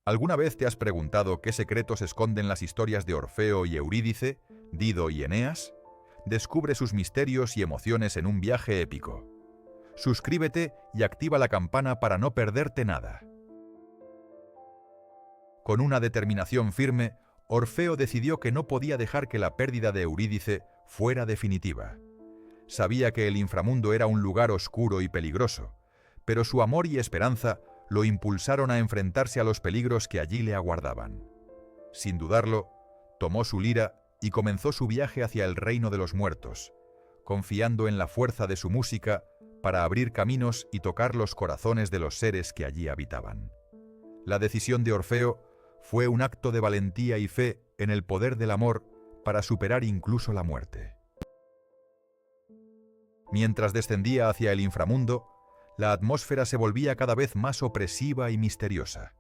¿Alguna vez te has preguntado qué secretos esconden las historias de Orfeo y Eurídice, Dido y Eneas? Descubre sus misterios y emociones en un viaje épico. Suscríbete y activa la campana para no perderte nada. Con una determinación firme, Orfeo decidió que no podía dejar que la pérdida de Eurídice fuera definitiva. Sabía que el inframundo era un lugar oscuro y peligroso, pero su amor y esperanza lo impulsaron a enfrentarse a los peligros que allí le aguardaban. Sin dudarlo, tomó su lira y comenzó su viaje hacia el reino de los muertos, confiando en la fuerza de su música para abrir caminos y tocar los corazones de los seres que allí habitaban. La decisión de Orfeo fue un acto de valentía y fe en el poder del amor para superar incluso la muerte. Mientras descendía hacia el inframundo, la atmósfera se volvía cada vez más opresiva y misteriosa.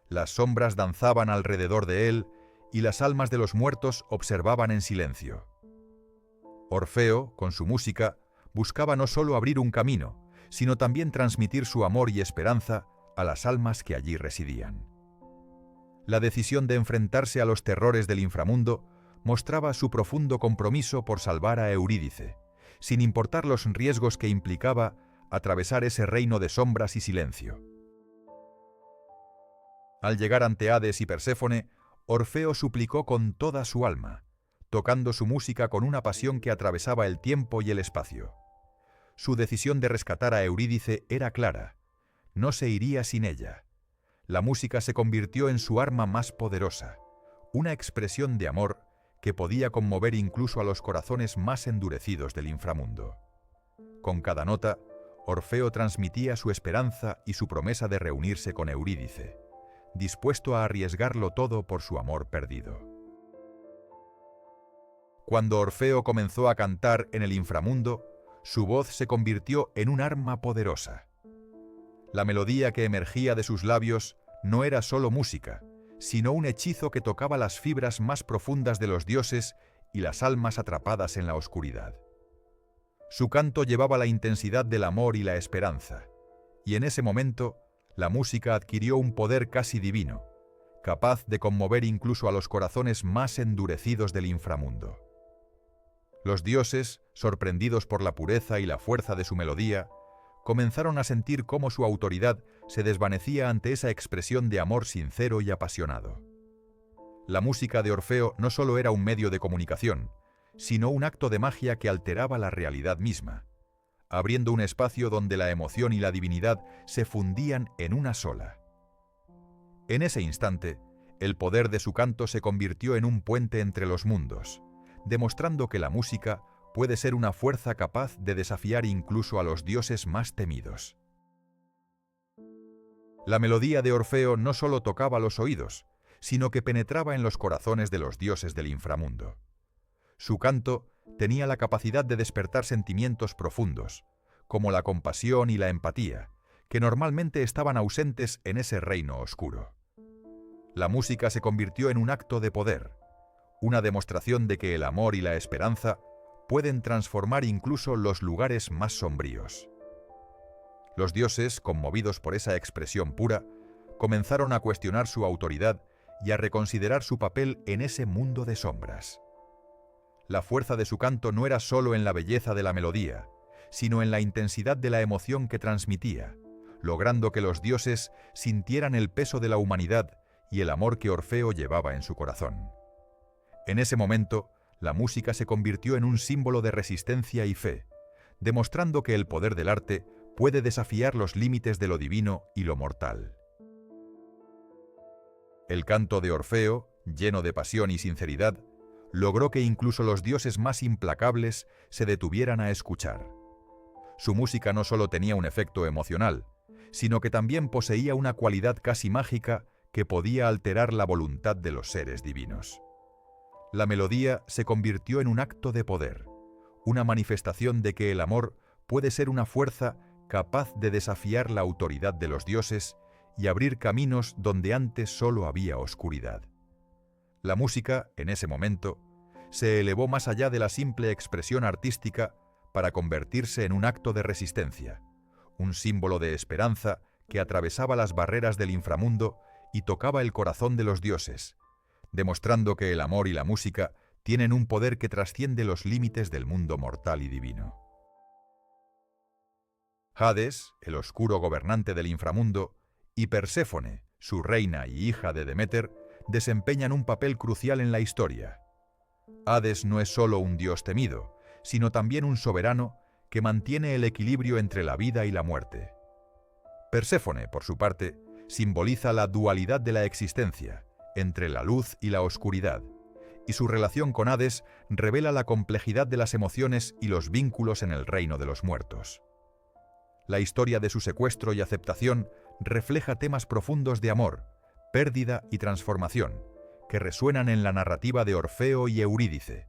Las sombras danzaban alrededor de él y las almas de los muertos observaban en silencio. Orfeo, con su música, buscaba no solo abrir un camino, sino también transmitir su amor y esperanza a las almas que allí residían. La decisión de enfrentarse a los terrores del inframundo mostraba su profundo compromiso por salvar a Eurídice, sin importar los riesgos que implicaba atravesar ese reino de sombras y silencio. Al llegar ante Hades y Perséfone, Orfeo suplicó con toda su alma, tocando su música con una pasión que atravesaba el tiempo y el espacio. Su decisión de rescatar a Eurídice era clara: no se iría sin ella. La música se convirtió en su arma más poderosa, una expresión de amor que podía conmover incluso a los corazones más endurecidos del inframundo. Con cada nota, Orfeo transmitía su esperanza y su promesa de reunirse con Eurídice, dispuesto a arriesgarlo todo por su amor perdido. Cuando Orfeo comenzó a cantar en el inframundo, su voz se convirtió en un arma poderosa. La melodía que emergía de sus labios no era solo música, sino un hechizo que tocaba las fibras más profundas de los dioses y las almas atrapadas en la oscuridad. Su canto llevaba la intensidad del amor y la esperanza, y en ese momento la música adquirió un poder casi divino, capaz de conmover incluso a los corazones más endurecidos del inframundo. Los dioses, sorprendidos por la pureza y la fuerza de su melodía, comenzaron a sentir cómo su autoridad se desvanecía ante esa expresión de amor sincero y apasionado. La música de Orfeo no solo era un medio de comunicación, sino un acto de magia que alteraba la realidad misma, abriendo un espacio donde la emoción y la divinidad se fundían en una sola. En ese instante, el poder de su canto se convirtió en un puente entre los mundos, demostrando que la música puede ser una fuerza capaz de desafiar incluso a los dioses más temidos. La melodía de Orfeo no solo tocaba los oídos, sino que penetraba en los corazones de los dioses del inframundo. Su canto tenía la capacidad de despertar sentimientos profundos, como la compasión y la empatía, que normalmente estaban ausentes en ese reino oscuro. La música se convirtió en un acto de poder, una demostración de que el amor y la esperanza pueden transformar incluso los lugares más sombríos. Los dioses, conmovidos por esa expresión pura, comenzaron a cuestionar su autoridad y a reconsiderar su papel en ese mundo de sombras. La fuerza de su canto no era solo en la belleza de la melodía, sino en la intensidad de la emoción que transmitía, logrando que los dioses sintieran el peso de la humanidad y el amor que Orfeo llevaba en su corazón. En ese momento, la música se convirtió en un símbolo de resistencia y fe, demostrando que el poder del arte puede desafiar los límites de lo divino y lo mortal. El canto de Orfeo, lleno de pasión y sinceridad, logró que incluso los dioses más implacables se detuvieran a escuchar. Su música no solo tenía un efecto emocional, sino que también poseía una cualidad casi mágica que podía alterar la voluntad de los seres divinos. La melodía se convirtió en un acto de poder, una manifestación de que el amor puede ser una fuerza capaz de desafiar la autoridad de los dioses y abrir caminos donde antes solo había oscuridad. La música, en ese momento, se elevó más allá de la simple expresión artística para convertirse en un acto de resistencia, un símbolo de esperanza que atravesaba las barreras del inframundo y tocaba el corazón de los dioses, demostrando que el amor y la música tienen un poder que trasciende los límites del mundo mortal y divino. Hades, el oscuro gobernante del inframundo, y Perséfone, su reina y hija de Deméter, desempeñan un papel crucial en la historia. Hades no es solo un dios temido, sino también un soberano que mantiene el equilibrio entre la vida y la muerte. Perséfone, por su parte, simboliza la dualidad de la existencia, entre la luz y la oscuridad, y su relación con Hades revela la complejidad de las emociones y los vínculos en el reino de los muertos. La historia de su secuestro y aceptación refleja temas profundos de amor, pérdida y transformación, que resuenan en la narrativa de Orfeo y Eurídice,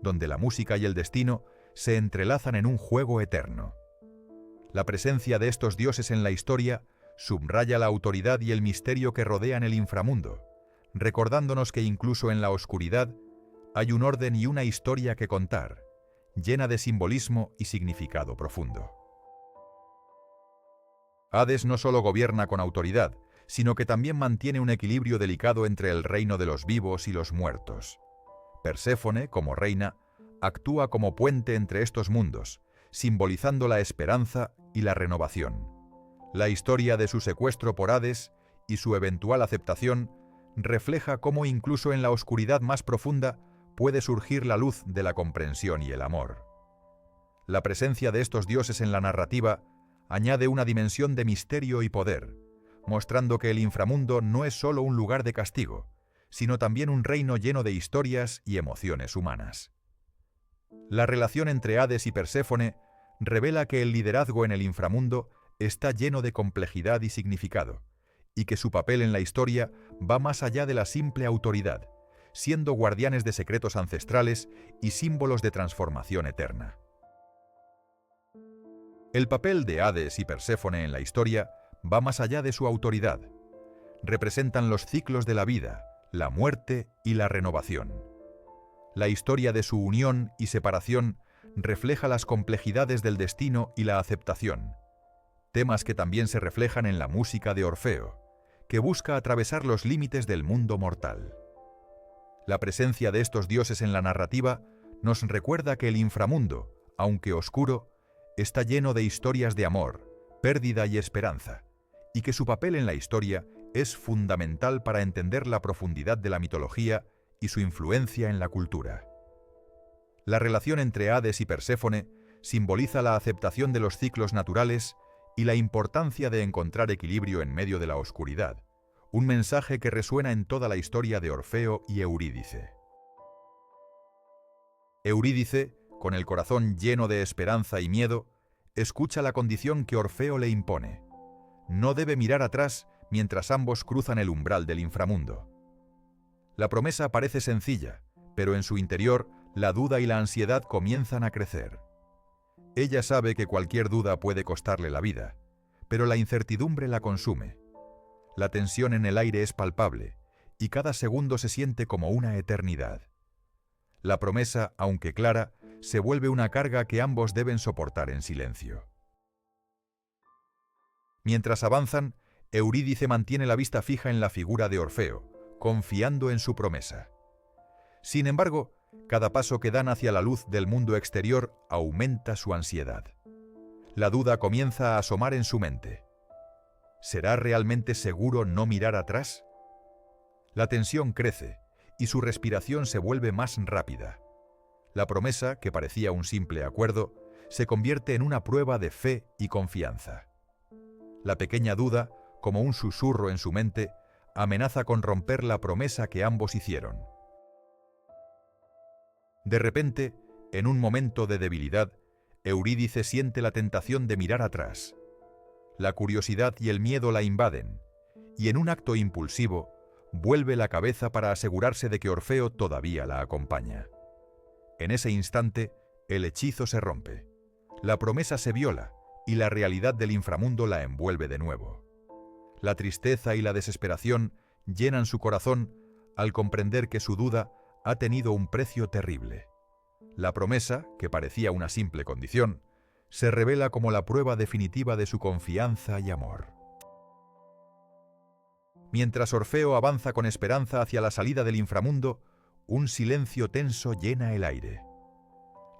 donde la música y el destino se entrelazan en un juego eterno. La presencia de estos dioses en la historia subraya la autoridad y el misterio que rodean el inframundo, recordándonos que incluso en la oscuridad hay un orden y una historia que contar, llena de simbolismo y significado profundo. Hades no solo gobierna con autoridad, sino que también mantiene un equilibrio delicado entre el reino de los vivos y los muertos. Perséfone, como reina, actúa como puente entre estos mundos, simbolizando la esperanza y la renovación. La historia de su secuestro por Hades y su eventual aceptación refleja cómo incluso en la oscuridad más profunda puede surgir la luz de la comprensión y el amor. La presencia de estos dioses en la narrativa añade una dimensión de misterio y poder, mostrando que el inframundo no es solo un lugar de castigo, sino también un reino lleno de historias y emociones humanas. La relación entre Hades y Perséfone revela que el liderazgo en el inframundo está lleno de complejidad y significado, y que su papel en la historia va más allá de la simple autoridad, siendo guardianes de secretos ancestrales y símbolos de transformación eterna. El papel de Hades y Perséfone en la historia va más allá de su autoridad. Representan los ciclos de la vida, la muerte y la renovación. La historia de su unión y separación refleja las complejidades del destino y la aceptación, temas que también se reflejan en la música de Orfeo, que busca atravesar los límites del mundo mortal. La presencia de estos dioses en la narrativa nos recuerda que el inframundo, aunque oscuro, está lleno de historias de amor, pérdida y esperanza, y que su papel en la historia es fundamental para entender la profundidad de la mitología y su influencia en la cultura. La relación entre Hades y Perséfone simboliza la aceptación de los ciclos naturales y la importancia de encontrar equilibrio en medio de la oscuridad, un mensaje que resuena en toda la historia de Orfeo y Eurídice. Eurídice, con el corazón lleno de esperanza y miedo, escucha la condición que Orfeo le impone. No debe mirar atrás mientras ambos cruzan el umbral del inframundo. La promesa parece sencilla, pero en su interior la duda y la ansiedad comienzan a crecer. Ella sabe que cualquier duda puede costarle la vida, pero la incertidumbre la consume. La tensión en el aire es palpable, y cada segundo se siente como una eternidad. La promesa, aunque clara, se vuelve una carga que ambos deben soportar en silencio. Mientras avanzan, Eurídice mantiene la vista fija en la figura de Orfeo, confiando en su promesa. Sin embargo, cada paso que dan hacia la luz del mundo exterior aumenta su ansiedad. La duda comienza a asomar en su mente. ¿Será realmente seguro no mirar atrás? La tensión crece y su respiración se vuelve más rápida. La promesa, que parecía un simple acuerdo, se convierte en una prueba de fe y confianza. La pequeña duda, como un susurro en su mente, amenaza con romper la promesa que ambos hicieron. De repente, en un momento de debilidad, Eurídice siente la tentación de mirar atrás. La curiosidad y el miedo la invaden, y en un acto impulsivo, vuelve la cabeza para asegurarse de que Orfeo todavía la acompaña. En ese instante, el hechizo se rompe. La promesa se viola, y la realidad del inframundo la envuelve de nuevo. La tristeza y la desesperación llenan su corazón al comprender que su duda ha tenido un precio terrible. La promesa, que parecía una simple condición, se revela como la prueba definitiva de su confianza y amor. Mientras Orfeo avanza con esperanza hacia la salida del inframundo, un silencio tenso llena el aire.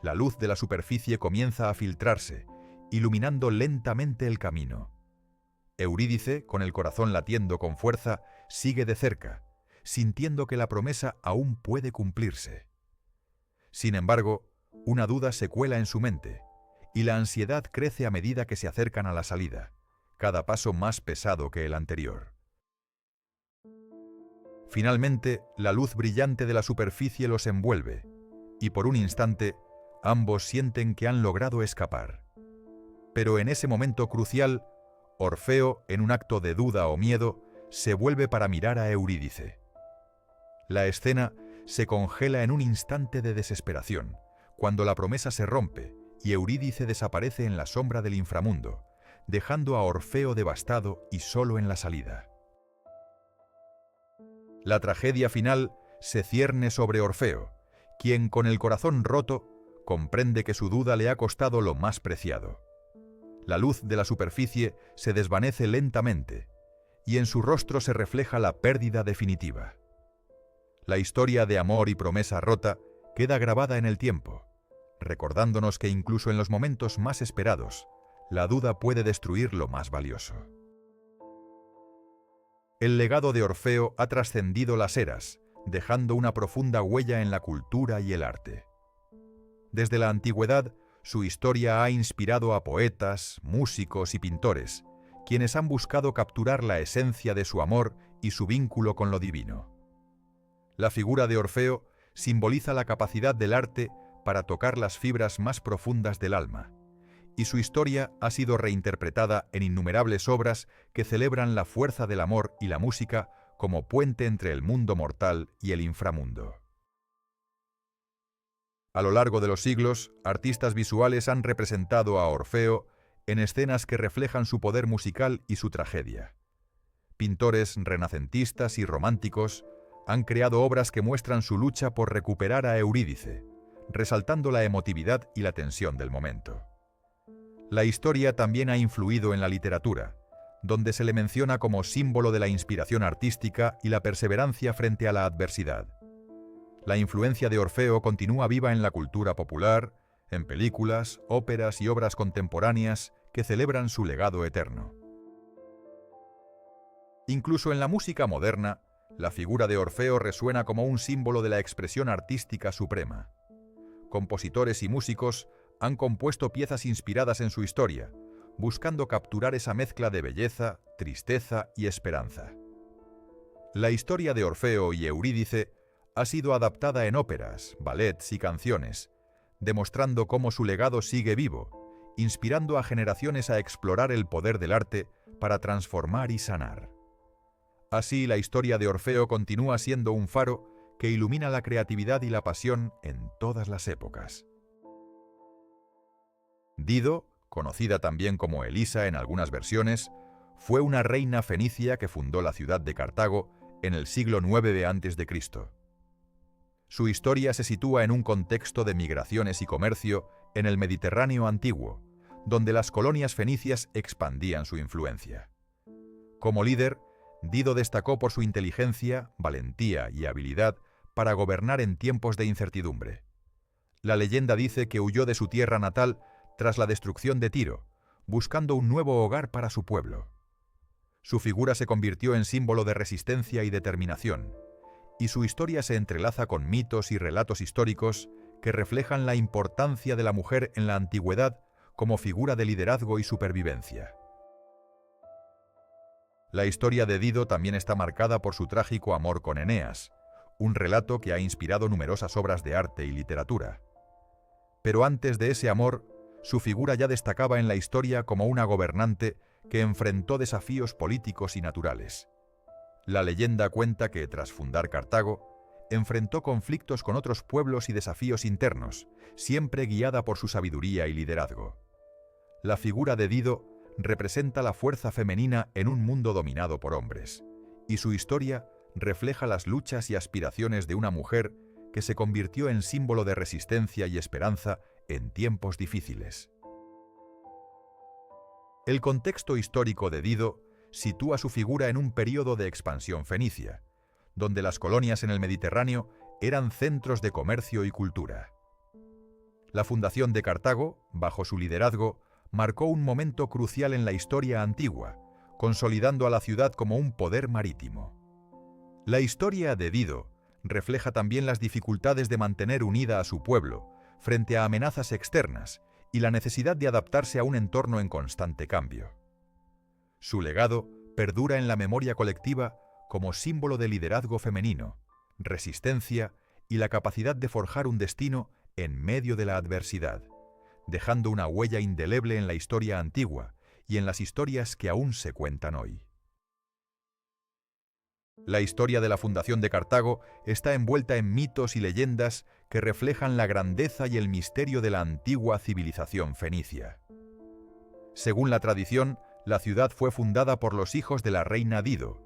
La luz de la superficie comienza a filtrarse, iluminando lentamente el camino. Eurídice, con el corazón latiendo con fuerza, sigue de cerca, sintiendo que la promesa aún puede cumplirse. Sin embargo, una duda se cuela en su mente, y la ansiedad crece a medida que se acercan a la salida, cada paso más pesado que el anterior. Finalmente, la luz brillante de la superficie los envuelve, y por un instante, ambos sienten que han logrado escapar. Pero en ese momento crucial, Orfeo, en un acto de duda o miedo, se vuelve para mirar a Eurídice. La escena se congela en un instante de desesperación, cuando la promesa se rompe y Eurídice desaparece en la sombra del inframundo, dejando a Orfeo devastado y solo en la salida. La tragedia final se cierne sobre Orfeo, quien, con el corazón roto, comprende que su duda le ha costado lo más preciado. La luz de la superficie se desvanece lentamente, y en su rostro se refleja la pérdida definitiva. La historia de amor y promesa rota queda grabada en el tiempo, recordándonos que incluso en los momentos más esperados, la duda puede destruir lo más valioso. El legado de Orfeo ha trascendido las eras, dejando una profunda huella en la cultura y el arte. Desde la antigüedad, su historia ha inspirado a poetas, músicos y pintores, quienes han buscado capturar la esencia de su amor y su vínculo con lo divino. La figura de Orfeo simboliza la capacidad del arte para tocar las fibras más profundas del alma, y su historia ha sido reinterpretada en innumerables obras que celebran la fuerza del amor y la música como puente entre el mundo mortal y el inframundo. A lo largo de los siglos, artistas visuales han representado a Orfeo en escenas que reflejan su poder musical y su tragedia. Pintores renacentistas y románticos han creado obras que muestran su lucha por recuperar a Eurídice, resaltando la emotividad y la tensión del momento. La historia también ha influido en la literatura, donde se le menciona como símbolo de la inspiración artística y la perseverancia frente a la adversidad. La influencia de Orfeo continúa viva en la cultura popular, en películas, óperas y obras contemporáneas que celebran su legado eterno. Incluso en la música moderna, la figura de Orfeo resuena como un símbolo de la expresión artística suprema. Compositores y músicos han compuesto piezas inspiradas en su historia, buscando capturar esa mezcla de belleza, tristeza y esperanza. La historia de Orfeo y Eurídice ha sido adaptada en óperas, ballets y canciones, demostrando cómo su legado sigue vivo, inspirando a generaciones a explorar el poder del arte para transformar y sanar. Así, la historia de Orfeo continúa siendo un faro que ilumina la creatividad y la pasión en todas las épocas. Dido, conocida también como Elisa en algunas versiones, fue una reina fenicia que fundó la ciudad de Cartago en el siglo IX a.C. Su historia se sitúa en un contexto de migraciones y comercio en el Mediterráneo antiguo, donde las colonias fenicias expandían su influencia. Como líder, Dido destacó por su inteligencia, valentía y habilidad para gobernar en tiempos de incertidumbre. La leyenda dice que huyó de su tierra natal tras la destrucción de Tiro, buscando un nuevo hogar para su pueblo. Su figura se convirtió en símbolo de resistencia y determinación, y su historia se entrelaza con mitos y relatos históricos que reflejan la importancia de la mujer en la antigüedad como figura de liderazgo y supervivencia. La historia de Dido también está marcada por su trágico amor con Eneas, un relato que ha inspirado numerosas obras de arte y literatura. Pero antes de ese amor, su figura ya destacaba en la historia como una gobernante que enfrentó desafíos políticos y naturales. La leyenda cuenta que, tras fundar Cartago, enfrentó conflictos con otros pueblos y desafíos internos, siempre guiada por su sabiduría y liderazgo. La figura de Dido representa la fuerza femenina en un mundo dominado por hombres, y su historia refleja las luchas y aspiraciones de una mujer que se convirtió en símbolo de resistencia y esperanza en tiempos difíciles. El contexto histórico de Dido sitúa su figura en un período de expansión fenicia, donde las colonias en el Mediterráneo eran centros de comercio y cultura. La fundación de Cartago, bajo su liderazgo, marcó un momento crucial en la historia antigua, consolidando a la ciudad como un poder marítimo. La historia de Dido refleja también las dificultades de mantener unida a su pueblo frente a amenazas externas y la necesidad de adaptarse a un entorno en constante cambio. Su legado perdura en la memoria colectiva como símbolo de liderazgo femenino, resistencia y la capacidad de forjar un destino en medio de la adversidad, dejando una huella indeleble en la historia antigua y en las historias que aún se cuentan hoy. La historia de la fundación de Cartago está envuelta en mitos y leyendas que reflejan la grandeza y el misterio de la antigua civilización fenicia. Según la tradición, la ciudad fue fundada por los hijos de la reina Dido,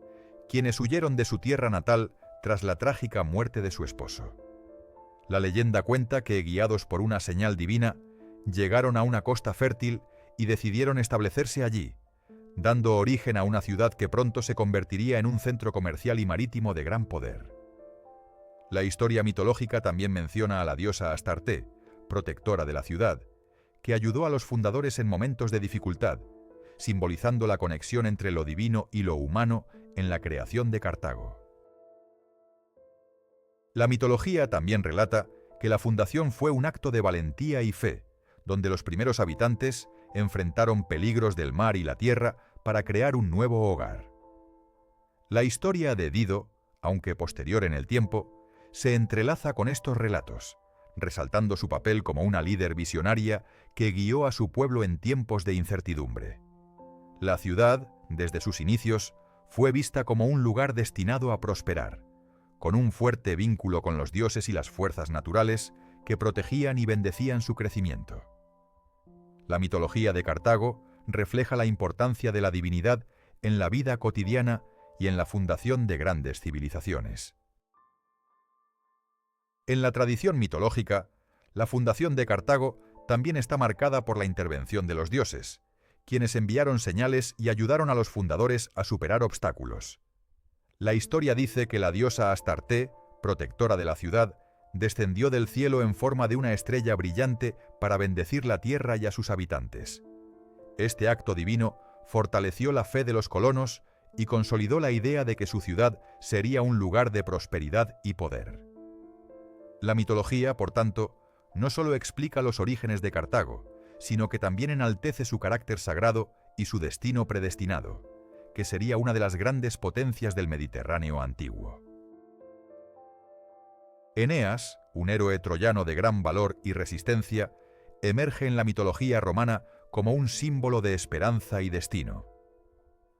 quienes huyeron de su tierra natal tras la trágica muerte de su esposo. La leyenda cuenta que, guiados por una señal divina, llegaron a una costa fértil y decidieron establecerse allí, dando origen a una ciudad que pronto se convertiría en un centro comercial y marítimo de gran poder. La historia mitológica también menciona a la diosa Astarté, protectora de la ciudad, que ayudó a los fundadores en momentos de dificultad, simbolizando la conexión entre lo divino y lo humano en la creación de Cartago. La mitología también relata que la fundación fue un acto de valentía y fe, donde los primeros habitantes enfrentaron peligros del mar y la tierra para crear un nuevo hogar. La historia de Dido, aunque posterior en el tiempo, se entrelaza con estos relatos, resaltando su papel como una líder visionaria que guió a su pueblo en tiempos de incertidumbre. La ciudad, desde sus inicios, fue vista como un lugar destinado a prosperar, con un fuerte vínculo con los dioses y las fuerzas naturales que protegían y bendecían su crecimiento. La mitología de Cartago refleja la importancia de la divinidad en la vida cotidiana y en la fundación de grandes civilizaciones. En la tradición mitológica, la fundación de Cartago también está marcada por la intervención de los dioses, quienes enviaron señales y ayudaron a los fundadores a superar obstáculos. La historia dice que la diosa Astarté, protectora de la ciudad, descendió del cielo en forma de una estrella brillante para bendecir la tierra y a sus habitantes. Este acto divino fortaleció la fe de los colonos y consolidó la idea de que su ciudad sería un lugar de prosperidad y poder. La mitología, por tanto, no solo explica los orígenes de Cartago, sino que también enaltece su carácter sagrado y su destino predestinado, que sería una de las grandes potencias del Mediterráneo antiguo. Eneas, un héroe troyano de gran valor y resistencia, emerge en la mitología romana como un símbolo de esperanza y destino.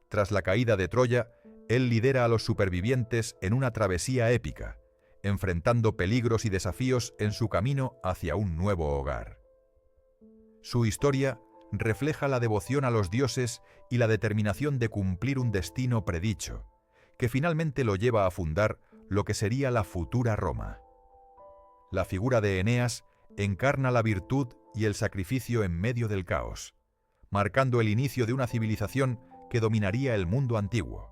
Tras la caída de Troya, él lidera a los supervivientes en una travesía épica, enfrentando peligros y desafíos en su camino hacia un nuevo hogar. Su historia refleja la devoción a los dioses y la determinación de cumplir un destino predicho, que finalmente lo lleva a fundar lo que sería la futura Roma. La figura de Eneas encarna la virtud y el sacrificio en medio del caos, marcando el inicio de una civilización que dominaría el mundo antiguo.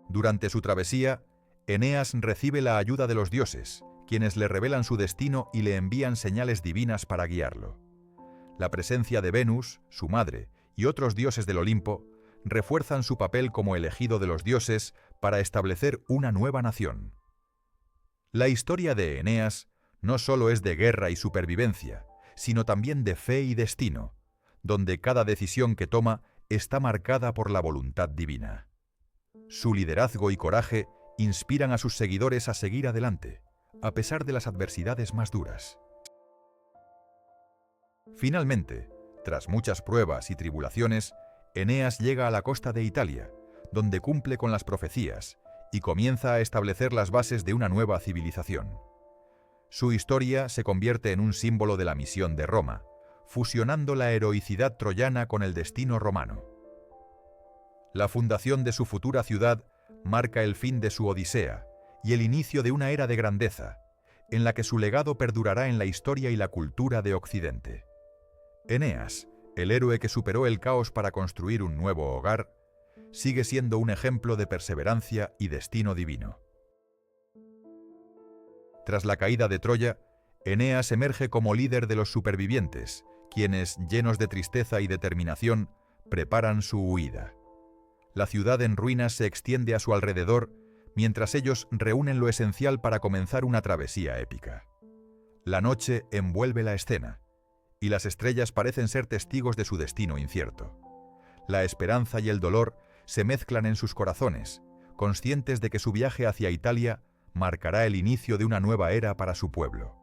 Durante su travesía, Eneas recibe la ayuda de los dioses, quienes le revelan su destino y le envían señales divinas para guiarlo. La presencia de Venus, su madre, y otros dioses del Olimpo refuerzan su papel como elegido de los dioses para establecer una nueva nación. La historia de Eneas no solo es de guerra y supervivencia, sino también de fe y destino, donde cada decisión que toma está marcada por la voluntad divina. Su liderazgo y coraje inspiran a sus seguidores a seguir adelante, a pesar de las adversidades más duras. Finalmente, tras muchas pruebas y tribulaciones, Eneas llega a la costa de Italia, donde cumple con las profecías y comienza a establecer las bases de una nueva civilización. Su historia se convierte en un símbolo de la misión de Roma, fusionando la heroicidad troyana con el destino romano. La fundación de su futura ciudad marca el fin de su odisea y el inicio de una era de grandeza, en la que su legado perdurará en la historia y la cultura de Occidente. Eneas el héroe que superó el caos para construir un nuevo hogar, sigue siendo un ejemplo de perseverancia y destino divino. Tras la caída de Troya, Eneas emerge como líder de los supervivientes, quienes, llenos de tristeza y determinación, preparan su huida. La ciudad en ruinas se extiende a su alrededor, mientras ellos reúnen lo esencial para comenzar una travesía épica. La noche envuelve la escena, y las estrellas parecen ser testigos de su destino incierto. La esperanza y el dolor se mezclan en sus corazones, conscientes de que su viaje hacia Italia marcará el inicio de una nueva era para su pueblo.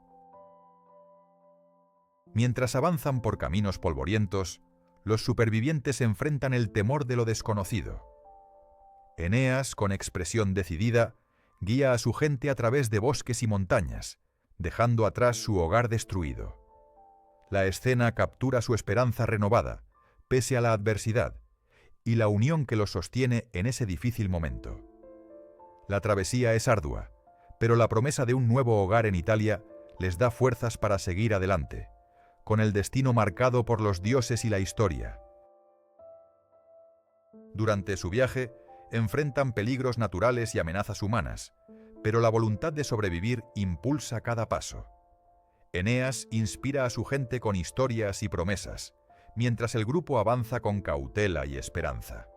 Mientras avanzan por caminos polvorientos, los supervivientes enfrentan el temor de lo desconocido. Eneas, con expresión decidida, guía a su gente a través de bosques y montañas, dejando atrás su hogar destruido. La escena captura su esperanza renovada, pese a la adversidad, y la unión que los sostiene en ese difícil momento. La travesía es ardua, pero la promesa de un nuevo hogar en Italia les da fuerzas para seguir adelante, con el destino marcado por los dioses y la historia. Durante su viaje, enfrentan peligros naturales y amenazas humanas, pero la voluntad de sobrevivir impulsa cada paso. Eneas inspira a su gente con historias y promesas, mientras el grupo avanza con cautela y esperanza.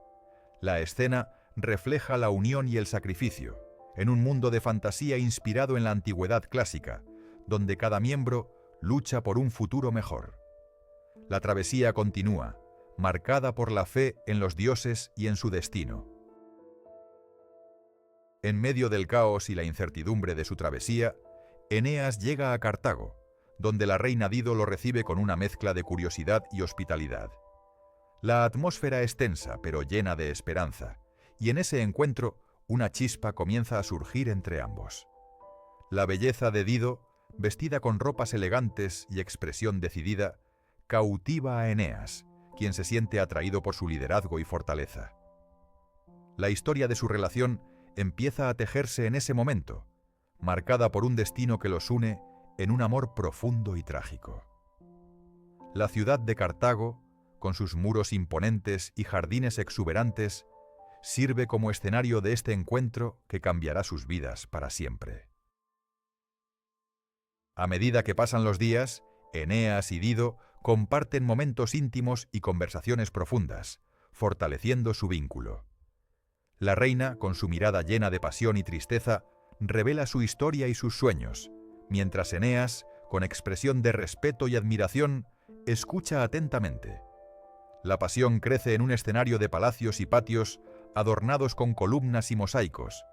La escena refleja la unión y el sacrificio, en un mundo de fantasía inspirado en la antigüedad clásica, donde cada miembro lucha por un futuro mejor. La travesía continúa, marcada por la fe en los dioses y en su destino. En medio del caos y la incertidumbre de su travesía, Eneas llega a Cartago, donde la reina Dido lo recibe con una mezcla de curiosidad y hospitalidad. La atmósfera es tensa, pero llena de esperanza, y en ese encuentro una chispa comienza a surgir entre ambos. La belleza de Dido, vestida con ropas elegantes y expresión decidida, cautiva a Eneas, quien se siente atraído por su liderazgo y fortaleza. La historia de su relación empieza a tejerse en ese momento, marcada por un destino que los une en un amor profundo y trágico. La ciudad de Cartago, con sus muros imponentes y jardines exuberantes, sirve como escenario de este encuentro que cambiará sus vidas para siempre. A medida que pasan los días, Eneas y Dido comparten momentos íntimos y conversaciones profundas, fortaleciendo su vínculo. La reina, con su mirada llena de pasión y tristeza, revela su historia y sus sueños, mientras Eneas, con expresión de respeto y admiración, escucha atentamente. La pasión crece en un escenario de palacios y patios adornados con columnas y mosaicos,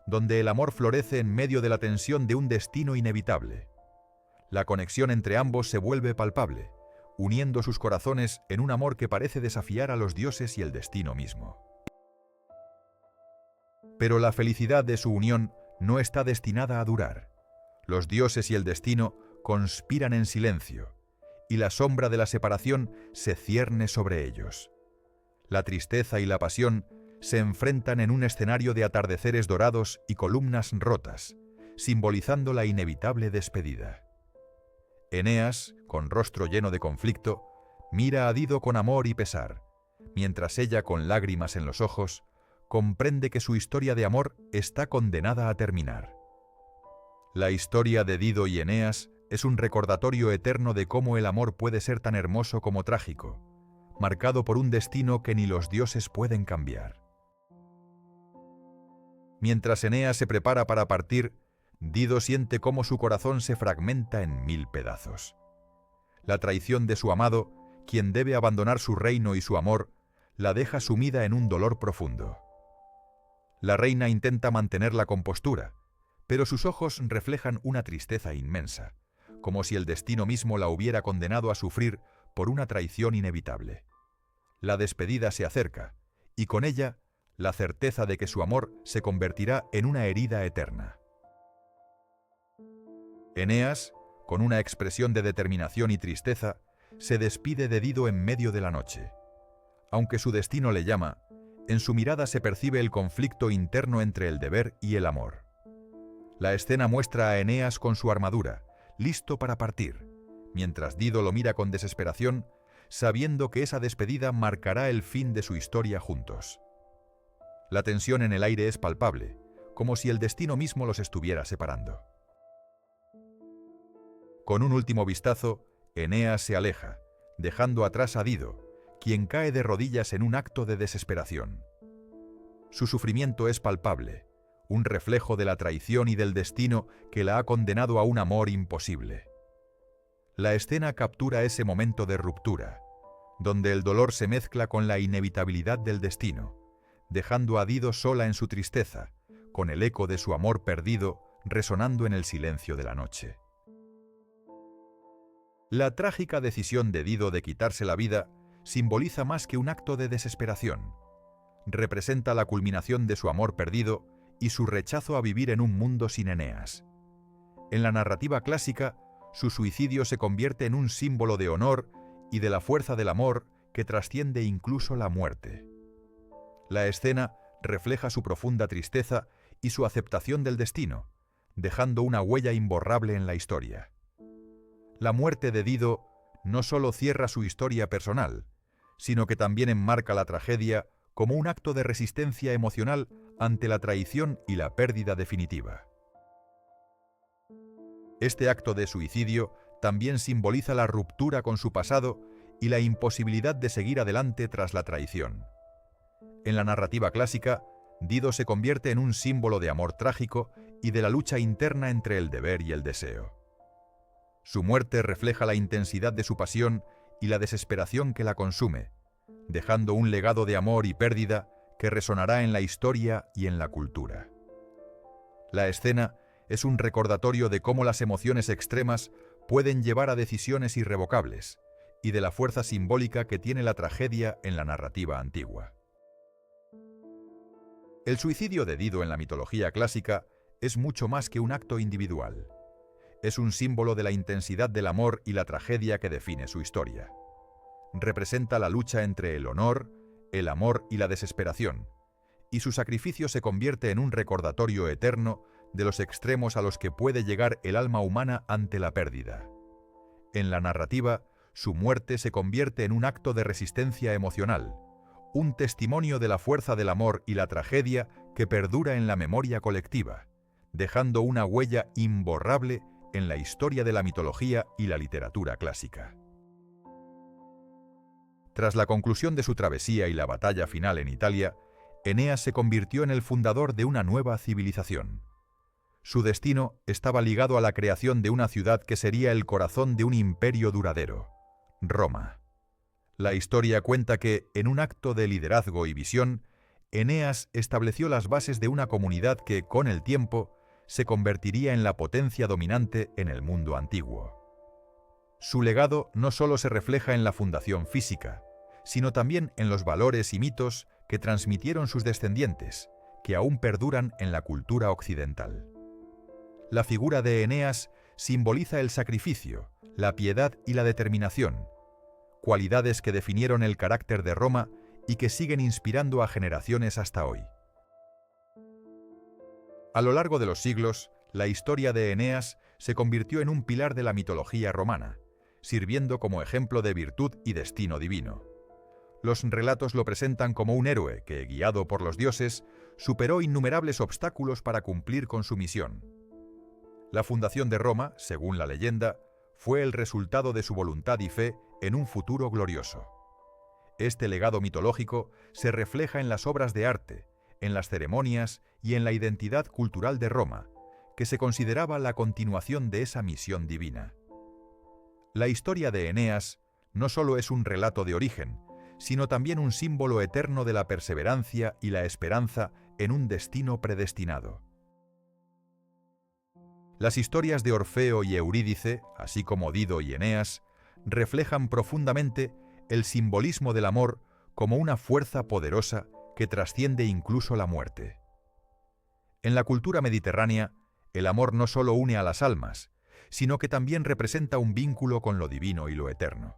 donde el amor florece en medio de la tensión de un destino inevitable. La conexión entre ambos se vuelve palpable, uniendo sus corazones en un amor que parece desafiar a los dioses y el destino mismo. Pero la felicidad de su unión no está destinada a durar. Los dioses y el destino conspiran en silencio, y la sombra de la separación se cierne sobre ellos. La tristeza y la pasión se enfrentan en un escenario de atardeceres dorados y columnas rotas, simbolizando la inevitable despedida. Eneas, con rostro lleno de conflicto, mira a Dido con amor y pesar, mientras ella, con lágrimas en los ojos, comprende que su historia de amor está condenada a terminar. La historia de Dido y Eneas es un recordatorio eterno de cómo el amor puede ser tan hermoso como trágico, marcado por un destino que ni los dioses pueden cambiar. Mientras Eneas se prepara para partir, Dido siente cómo su corazón se fragmenta en 1000 pedazos. La traición de su amado, quien debe abandonar su reino y su amor, la deja sumida en un dolor profundo. La reina intenta mantener la compostura, pero sus ojos reflejan una tristeza inmensa, como si el destino mismo la hubiera condenado a sufrir por una traición inevitable. La despedida se acerca, y con ella, la certeza de que su amor se convertirá en una herida eterna. Eneas, con una expresión de determinación y tristeza, se despide de Dido en medio de la noche. Aunque su destino le llama, en su mirada se percibe el conflicto interno entre el deber y el amor. La escena muestra a Eneas con su armadura, listo para partir. Mientras Dido lo mira con desesperación, sabiendo que esa despedida marcará el fin de su historia juntos. La tensión en el aire es palpable, como si el destino mismo los estuviera separando. Con un último vistazo, Eneas se aleja, dejando atrás a Dido, quien cae de rodillas en un acto de desesperación. Su sufrimiento es palpable, un reflejo de la traición y del destino que la ha condenado a un amor imposible. La escena captura ese momento de ruptura, donde el dolor se mezcla con la inevitabilidad del destino, dejando a Dido sola en su tristeza, con el eco de su amor perdido resonando en el silencio de la noche. La trágica decisión de Dido de quitarse la vida simboliza más que un acto de desesperación. Representa la culminación de su amor perdido y su rechazo a vivir en un mundo sin Eneas. En la narrativa clásica, su suicidio se convierte en un símbolo de honor y de la fuerza del amor que trasciende incluso la muerte. La escena refleja su profunda tristeza y su aceptación del destino, dejando una huella imborrable en la historia. La muerte de Dido no solo cierra su historia personal, sino que también enmarca la tragedia como un acto de resistencia emocional ante la traición y la pérdida definitiva. Este acto de suicidio también simboliza la ruptura con su pasado y la imposibilidad de seguir adelante tras la traición. En la narrativa clásica, Dido se convierte en un símbolo de amor trágico y de la lucha interna entre el deber y el deseo. Su muerte refleja la intensidad de su pasión y la desesperación que la consume, dejando un legado de amor y pérdida que resonará en la historia y en la cultura. La escena es un recordatorio de cómo las emociones extremas pueden llevar a decisiones irrevocables y de la fuerza simbólica que tiene la tragedia en la narrativa antigua. El suicidio de Dido en la mitología clásica es mucho más que un acto individual. Es un símbolo de la intensidad del amor y la tragedia que define su historia. Representa la lucha entre el honor, el amor y la desesperación, y su sacrificio se convierte en un recordatorio eterno de los extremos a los que puede llegar el alma humana ante la pérdida. En la narrativa, su muerte se convierte en un acto de resistencia emocional, un testimonio de la fuerza del amor y la tragedia que perdura en la memoria colectiva, dejando una huella imborrable en la historia de la mitología y la literatura clásica. Tras la conclusión de su travesía y la batalla final en Italia, Eneas se convirtió en el fundador de una nueva civilización. Su destino estaba ligado a la creación de una ciudad que sería el corazón de un imperio duradero, Roma. La historia cuenta que, en un acto de liderazgo y visión, Eneas estableció las bases de una comunidad que, con el tiempo, se convertiría en la potencia dominante en el mundo antiguo. Su legado no solo se refleja en la fundación física, sino también en los valores y mitos que transmitieron sus descendientes, que aún perduran en la cultura occidental. La figura de Eneas simboliza el sacrificio, la piedad y la determinación, cualidades que definieron el carácter de Roma y que siguen inspirando a generaciones hasta hoy. A lo largo de los siglos, la historia de Eneas se convirtió en un pilar de la mitología romana, sirviendo como ejemplo de virtud y destino divino. Los relatos lo presentan como un héroe que, guiado por los dioses, superó innumerables obstáculos para cumplir con su misión. La fundación de Roma, según la leyenda, fue el resultado de su voluntad y fe en un futuro glorioso. Este legado mitológico se refleja en las obras de arte, en las ceremonias y en la identidad cultural de Roma, que se consideraba la continuación de esa misión divina. La historia de Eneas no solo es un relato de origen, sino también un símbolo eterno de la perseverancia y la esperanza en un destino predestinado. Las historias de Orfeo y Eurídice, así como Dido y Eneas, reflejan profundamente el simbolismo del amor como una fuerza poderosa que trasciende incluso la muerte. En la cultura mediterránea, el amor no solo une a las almas, sino que también representa un vínculo con lo divino y lo eterno.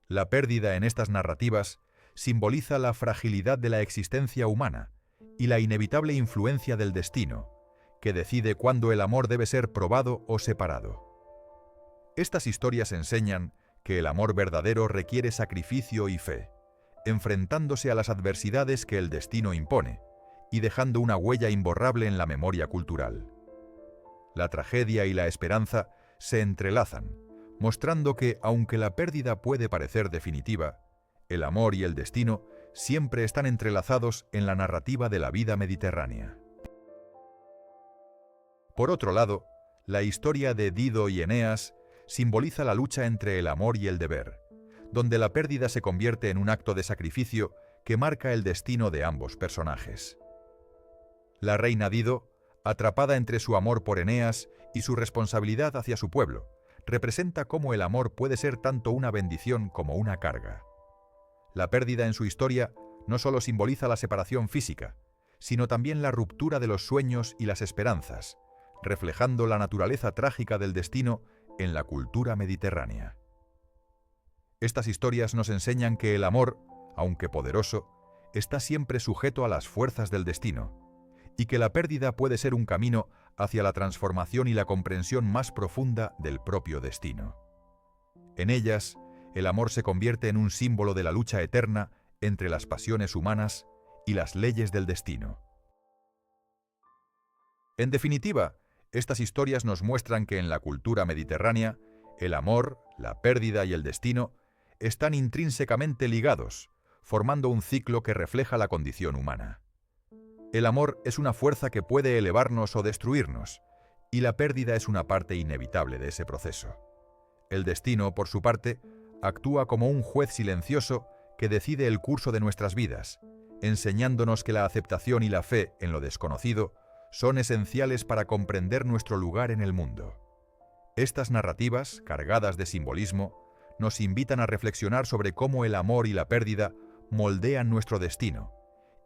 La pérdida en estas narrativas simboliza la fragilidad de la existencia humana y la inevitable influencia del destino, que decide cuándo el amor debe ser probado o separado. Estas historias enseñan que el amor verdadero requiere sacrificio y fe, enfrentándose a las adversidades que el destino impone y dejando una huella imborrable en la memoria cultural. La tragedia y la esperanza se entrelazan, mostrando que, aunque la pérdida puede parecer definitiva, el amor y el destino siempre están entrelazados en la narrativa de la vida mediterránea. Por otro lado, la historia de Dido y Eneas simboliza la lucha entre el amor y el deber, donde la pérdida se convierte en un acto de sacrificio que marca el destino de ambos personajes. La reina Dido, atrapada entre su amor por Eneas y su responsabilidad hacia su pueblo, representa cómo el amor puede ser tanto una bendición como una carga. La pérdida en su historia no solo simboliza la separación física, sino también la ruptura de los sueños y las esperanzas, reflejando la naturaleza trágica del destino en la cultura mediterránea. Estas historias nos enseñan que el amor, aunque poderoso, está siempre sujeto a las fuerzas del destino, y que la pérdida puede ser un camino hacia la transformación y la comprensión más profunda del propio destino. En ellas, el amor se convierte en un símbolo de la lucha eterna entre las pasiones humanas y las leyes del destino. En definitiva, estas historias nos muestran que en la cultura mediterránea, el amor, la pérdida y el destino están intrínsecamente ligados, formando un ciclo que refleja la condición humana. El amor es una fuerza que puede elevarnos o destruirnos, y la pérdida es una parte inevitable de ese proceso. El destino, por su parte, actúa como un juez silencioso que decide el curso de nuestras vidas, enseñándonos que la aceptación y la fe en lo desconocido son esenciales para comprender nuestro lugar en el mundo. Estas narrativas, cargadas de simbolismo, nos invitan a reflexionar sobre cómo el amor y la pérdida moldean nuestro destino,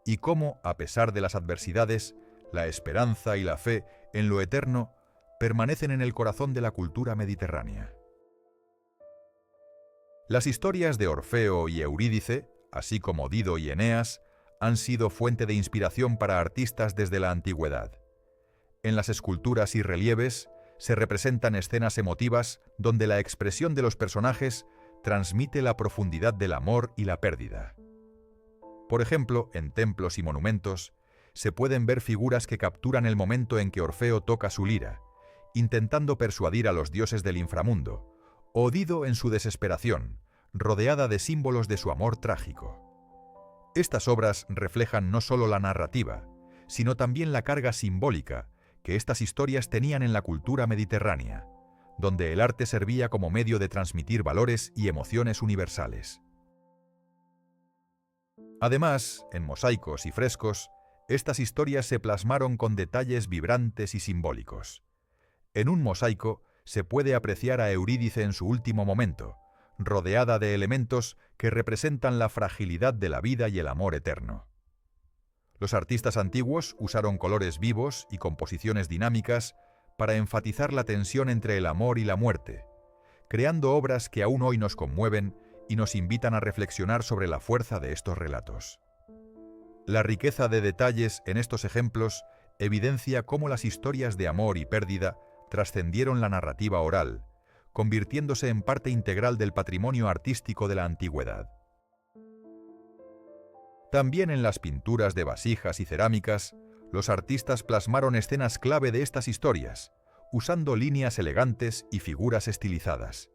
y cómo, a pesar de las adversidades, la esperanza y la fe en lo eterno permanecen en el corazón de la cultura mediterránea. Las historias de Orfeo y Eurídice, así como Dido y Eneas, han sido fuente de inspiración para artistas desde la antigüedad. En las esculturas y relieves se representan escenas emotivas donde la expresión de los personajes transmite la profundidad del amor y la pérdida. Por ejemplo, en templos y monumentos, se pueden ver figuras que capturan el momento en que Orfeo toca su lira, intentando persuadir a los dioses del inframundo, o Dido en su desesperación, rodeada de símbolos de su amor trágico. Estas obras reflejan no solo la narrativa, sino también la carga simbólica que estas historias tenían en la cultura mediterránea, donde el arte servía como medio de transmitir valores y emociones universales. Además, en mosaicos y frescos, estas historias se plasmaron con detalles vibrantes y simbólicos. En un mosaico se puede apreciar a Eurídice en su último momento, rodeada de elementos que representan la fragilidad de la vida y el amor eterno. Los artistas antiguos usaron colores vivos y composiciones dinámicas para enfatizar la tensión entre el amor y la muerte, creando obras que aún hoy nos conmueven y nos invitan a reflexionar sobre la fuerza de estos relatos. La riqueza de detalles en estos ejemplos evidencia cómo las historias de amor y pérdida trascendieron la narrativa oral, convirtiéndose en parte integral del patrimonio artístico de la antigüedad. También en las pinturas de vasijas y cerámicas, los artistas plasmaron escenas clave de estas historias, usando líneas elegantes y figuras estilizadas.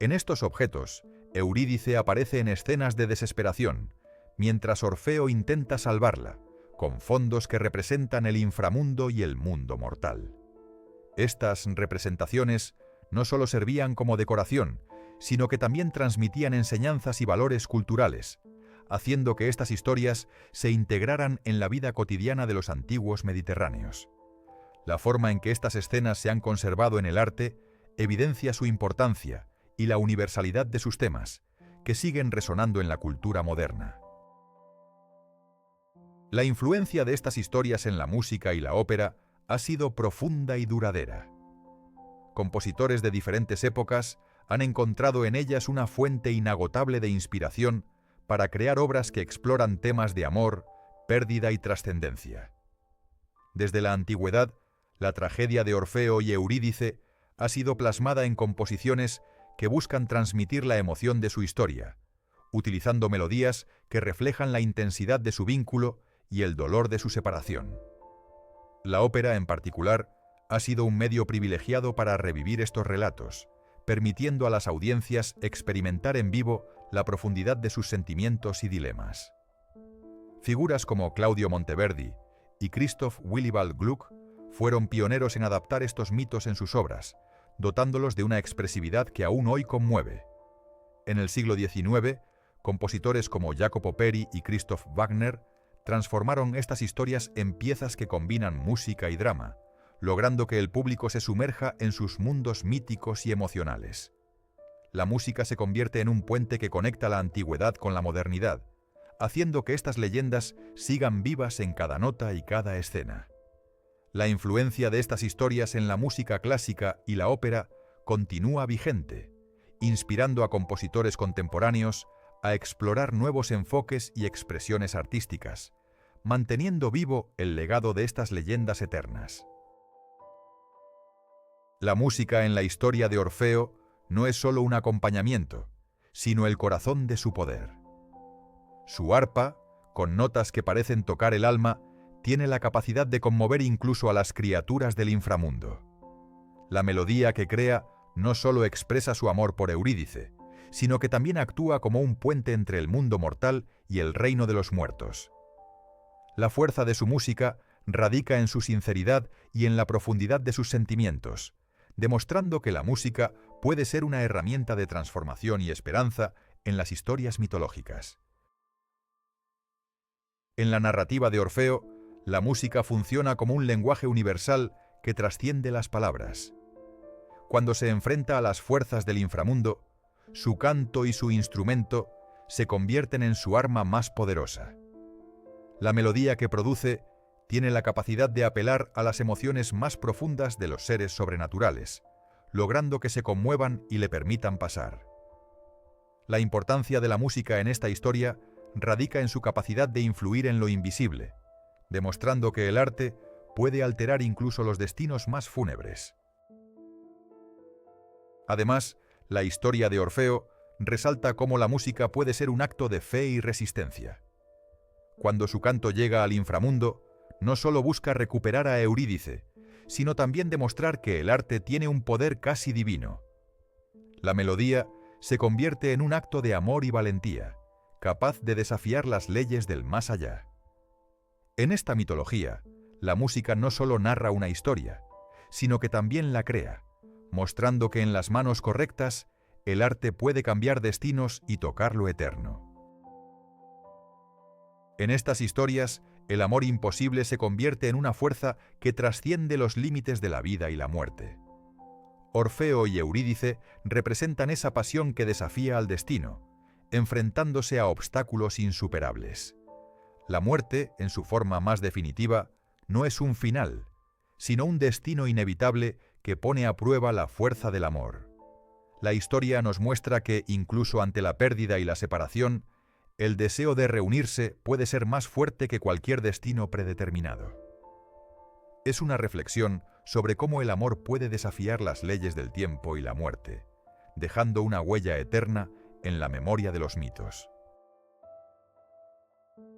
En estos objetos, Eurídice aparece en escenas de desesperación, mientras Orfeo intenta salvarla, con fondos que representan el inframundo y el mundo mortal. Estas representaciones no solo servían como decoración, sino que también transmitían enseñanzas y valores culturales, haciendo que estas historias se integraran en la vida cotidiana de los antiguos mediterráneos. La forma en que estas escenas se han conservado en el arte evidencia su importancia y la universalidad de sus temas, que siguen resonando en la cultura moderna. La influencia de estas historias en la música y la ópera ha sido profunda y duradera. Compositores de diferentes épocas han encontrado en ellas una fuente inagotable de inspiración para crear obras que exploran temas de amor, pérdida y trascendencia. Desde la antigüedad, la tragedia de Orfeo y Eurídice ha sido plasmada en composiciones que buscan transmitir la emoción de su historia, utilizando melodías que reflejan la intensidad de su vínculo y el dolor de su separación. La ópera, en particular, ha sido un medio privilegiado para revivir estos relatos, permitiendo a las audiencias experimentar en vivo la profundidad de sus sentimientos y dilemas. Figuras como Claudio Monteverdi y Christoph Willibald Gluck fueron pioneros en adaptar estos mitos en sus obras, dotándolos de una expresividad que aún hoy conmueve. En el siglo XIX, compositores como Jacopo Peri y Christoph Wagner transformaron estas historias en piezas que combinan música y drama, logrando que el público se sumerja en sus mundos míticos y emocionales. La música se convierte en un puente que conecta la antigüedad con la modernidad, haciendo que estas leyendas sigan vivas en cada nota y cada escena. La influencia de estas historias en la música clásica y la ópera continúa vigente, inspirando a compositores contemporáneos a explorar nuevos enfoques y expresiones artísticas, manteniendo vivo el legado de estas leyendas eternas. La música en la historia de Orfeo no es solo un acompañamiento, sino el corazón de su poder. Su arpa, con notas que parecen tocar el alma, tiene la capacidad de conmover incluso a las criaturas del inframundo. La melodía que crea no solo expresa su amor por Eurídice, sino que también actúa como un puente entre el mundo mortal y el reino de los muertos. La fuerza de su música radica en su sinceridad y en la profundidad de sus sentimientos, demostrando que la música puede ser una herramienta de transformación y esperanza en las historias mitológicas. En la narrativa de Orfeo, la música funciona como un lenguaje universal que trasciende las palabras. Cuando se enfrenta a las fuerzas del inframundo, su canto y su instrumento se convierten en su arma más poderosa. La melodía que produce tiene la capacidad de apelar a las emociones más profundas de los seres sobrenaturales, logrando que se conmuevan y le permitan pasar. La importancia de la música en esta historia radica en su capacidad de influir en lo invisible, demostrando que el arte puede alterar incluso los destinos más fúnebres. Además, la historia de Orfeo resalta cómo la música puede ser un acto de fe y resistencia. Cuando su canto llega al inframundo, no solo busca recuperar a Eurídice, sino también demostrar que el arte tiene un poder casi divino. La melodía se convierte en un acto de amor y valentía, capaz de desafiar las leyes del más allá. En esta mitología, la música no solo narra una historia, sino que también la crea, mostrando que en las manos correctas, el arte puede cambiar destinos y tocar lo eterno. En estas historias, el amor imposible se convierte en una fuerza que trasciende los límites de la vida y la muerte. Orfeo y Eurídice representan esa pasión que desafía al destino, enfrentándose a obstáculos insuperables. La muerte, en su forma más definitiva, no es un final, sino un destino inevitable que pone a prueba la fuerza del amor. La historia nos muestra que, incluso ante la pérdida y la separación, el deseo de reunirse puede ser más fuerte que cualquier destino predeterminado. Es una reflexión sobre cómo el amor puede desafiar las leyes del tiempo y la muerte, dejando una huella eterna en la memoria de los mitos.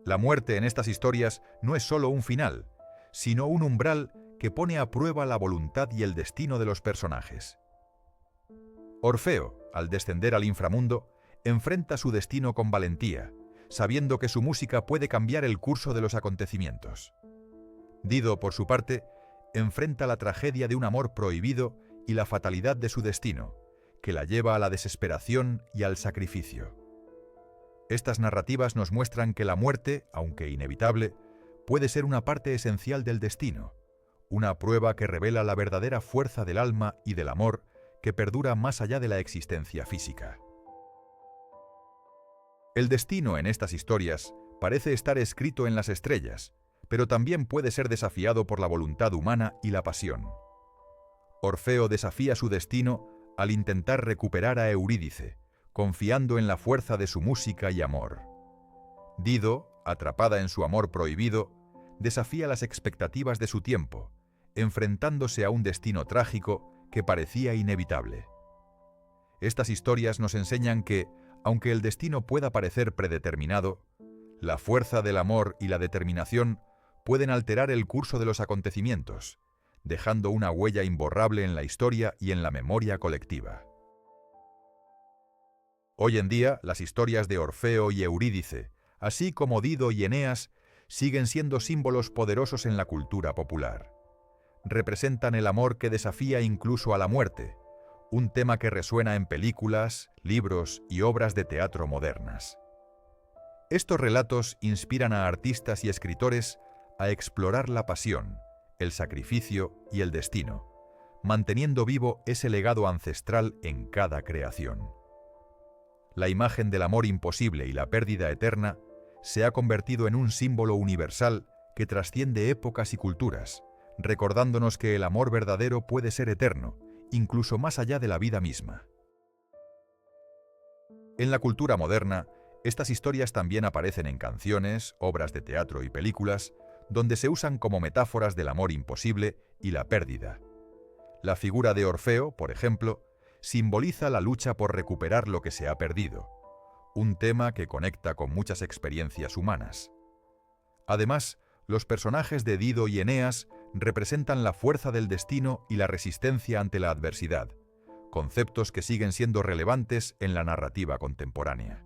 La muerte en estas historias no es solo un final, sino un umbral que pone a prueba la voluntad y el destino de los personajes. Orfeo, al descender al inframundo, enfrenta su destino con valentía, sabiendo que su música puede cambiar el curso de los acontecimientos. Dido, por su parte, enfrenta la tragedia de un amor prohibido y la fatalidad de su destino, que la lleva a la desesperación y al sacrificio. Estas narrativas nos muestran que la muerte, aunque inevitable, puede ser una parte esencial del destino, una prueba que revela la verdadera fuerza del alma y del amor que perdura más allá de la existencia física. El destino en estas historias parece estar escrito en las estrellas, pero también puede ser desafiado por la voluntad humana y la pasión. Orfeo desafía su destino al intentar recuperar a Eurídice, confiando en la fuerza de su música y amor. Dido, atrapada en su amor prohibido, desafía las expectativas de su tiempo, enfrentándose a un destino trágico que parecía inevitable. Estas historias nos enseñan que, aunque el destino pueda parecer predeterminado, la fuerza del amor y la determinación pueden alterar el curso de los acontecimientos, dejando una huella imborrable en la historia y en la memoria colectiva. Hoy en día, las historias de Orfeo y Eurídice, así como Dido y Eneas, siguen siendo símbolos poderosos en la cultura popular. Representan el amor que desafía incluso a la muerte, un tema que resuena en películas, libros y obras de teatro modernas. Estos relatos inspiran a artistas y escritores a explorar la pasión, el sacrificio y el destino, manteniendo vivo ese legado ancestral en cada creación. La imagen del amor imposible y la pérdida eterna se ha convertido en un símbolo universal que trasciende épocas y culturas, recordándonos que el amor verdadero puede ser eterno, incluso más allá de la vida misma. En la cultura moderna, estas historias también aparecen en canciones, obras de teatro y películas, donde se usan como metáforas del amor imposible y la pérdida. La figura de Orfeo, por ejemplo, simboliza la lucha por recuperar lo que se ha perdido, un tema que conecta con muchas experiencias humanas. Además, los personajes de Dido y Eneas representan la fuerza del destino y la resistencia ante la adversidad, conceptos que siguen siendo relevantes en la narrativa contemporánea.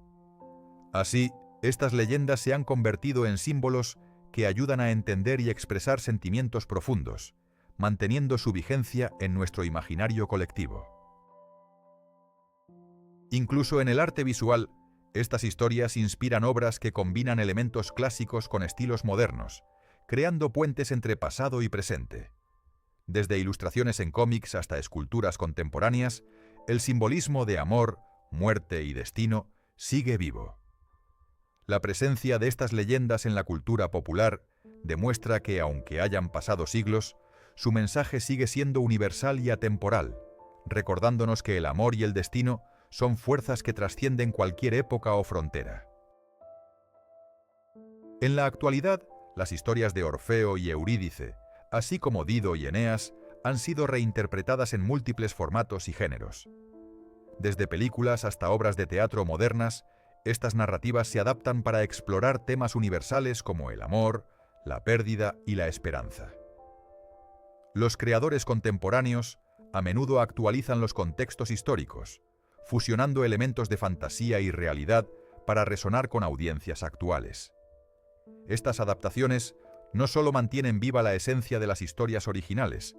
Así, estas leyendas se han convertido en símbolos que ayudan a entender y expresar sentimientos profundos, manteniendo su vigencia en nuestro imaginario colectivo. Incluso en el arte visual, estas historias inspiran obras que combinan elementos clásicos con estilos modernos, creando puentes entre pasado y presente. Desde ilustraciones en cómics hasta esculturas contemporáneas, el simbolismo de amor, muerte y destino sigue vivo. La presencia de estas leyendas en la cultura popular demuestra que, aunque hayan pasado siglos, su mensaje sigue siendo universal y atemporal, recordándonos que el amor y el destino son fuerzas que trascienden cualquier época o frontera. En la actualidad, las historias de Orfeo y Eurídice, así como Dido y Eneas, han sido reinterpretadas en múltiples formatos y géneros. Desde películas hasta obras de teatro modernas, estas narrativas se adaptan para explorar temas universales como el amor, la pérdida y la esperanza. Los creadores contemporáneos a menudo actualizan los contextos históricos, fusionando elementos de fantasía y realidad para resonar con audiencias actuales. Estas adaptaciones no solo mantienen viva la esencia de las historias originales,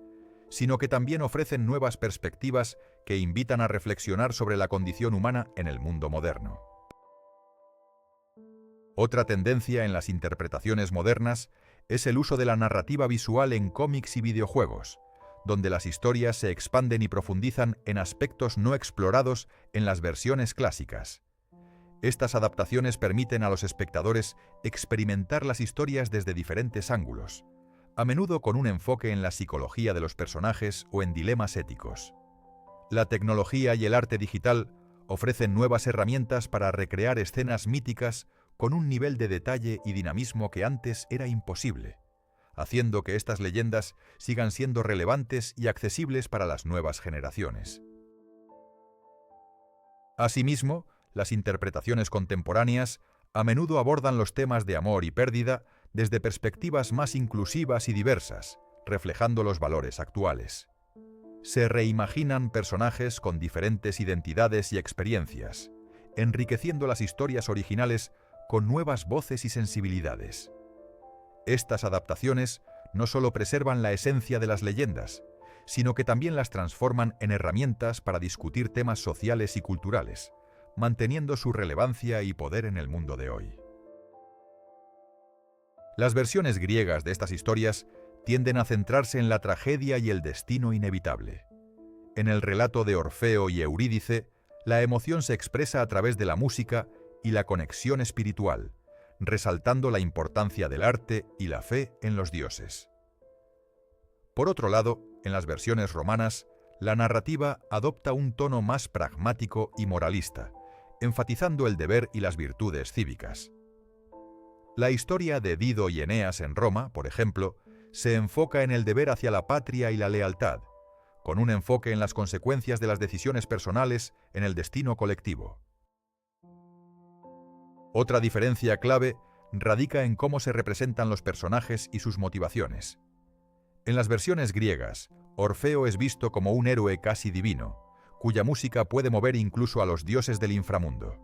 sino que también ofrecen nuevas perspectivas que invitan a reflexionar sobre la condición humana en el mundo moderno. Otra tendencia en las interpretaciones modernas es el uso de la narrativa visual en cómics y videojuegos, donde las historias se expanden y profundizan en aspectos no explorados en las versiones clásicas. Estas adaptaciones permiten a los espectadores experimentar las historias desde diferentes ángulos, a menudo con un enfoque en la psicología de los personajes o en dilemas éticos. La tecnología y el arte digital ofrecen nuevas herramientas para recrear escenas míticas con un nivel de detalle y dinamismo que antes era imposible, haciendo que estas leyendas sigan siendo relevantes y accesibles para las nuevas generaciones. Asimismo, las interpretaciones contemporáneas a menudo abordan los temas de amor y pérdida desde perspectivas más inclusivas y diversas, reflejando los valores actuales. Se reimaginan personajes con diferentes identidades y experiencias, enriqueciendo las historias originales con nuevas voces y sensibilidades. Estas adaptaciones no solo preservan la esencia de las leyendas, sino que también las transforman en herramientas para discutir temas sociales y culturales, manteniendo su relevancia y poder en el mundo de hoy. Las versiones griegas de estas historias tienden a centrarse en la tragedia y el destino inevitable. En el relato de Orfeo y Eurídice, la emoción se expresa a través de la música y la conexión espiritual, resaltando la importancia del arte y la fe en los dioses. Por otro lado, en las versiones romanas, la narrativa adopta un tono más pragmático y moralista, enfatizando el deber y las virtudes cívicas. La historia de Dido y Eneas en Roma, por ejemplo, se enfoca en el deber hacia la patria y la lealtad, con un enfoque en las consecuencias de las decisiones personales en el destino colectivo. Otra diferencia clave radica en cómo se representan los personajes y sus motivaciones. En las versiones griegas, Orfeo es visto como un héroe casi divino, cuya música puede mover incluso a los dioses del inframundo.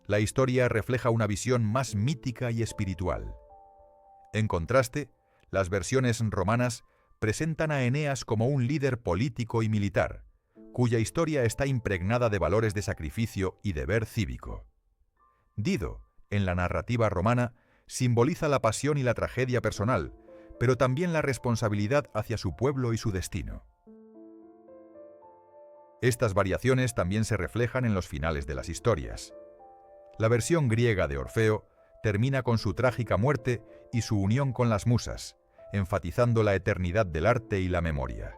La historia refleja una visión más mítica y espiritual. En contraste, las versiones romanas presentan a Eneas como un líder político y militar, cuya historia está impregnada de valores de sacrificio y deber cívico. Dido, en la narrativa romana, simboliza la pasión y la tragedia personal, pero también la responsabilidad hacia su pueblo y su destino. Estas variaciones también se reflejan en los finales de las historias. La versión griega de Orfeo termina con su trágica muerte y su unión con las musas, enfatizando la eternidad del arte y la memoria.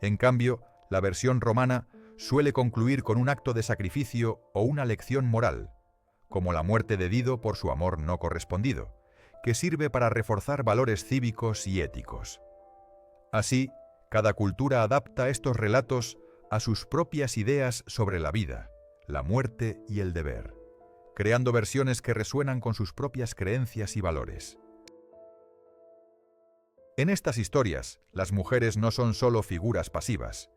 En cambio, la versión romana suele concluir con un acto de sacrificio o una lección moral, como la muerte de Dido por su amor no correspondido, que sirve para reforzar valores cívicos y éticos. Así, cada cultura adapta estos relatos a sus propias ideas sobre la vida, la muerte y el deber, creando versiones que resuenan con sus propias creencias y valores. En estas historias, las mujeres no son solo figuras pasivas.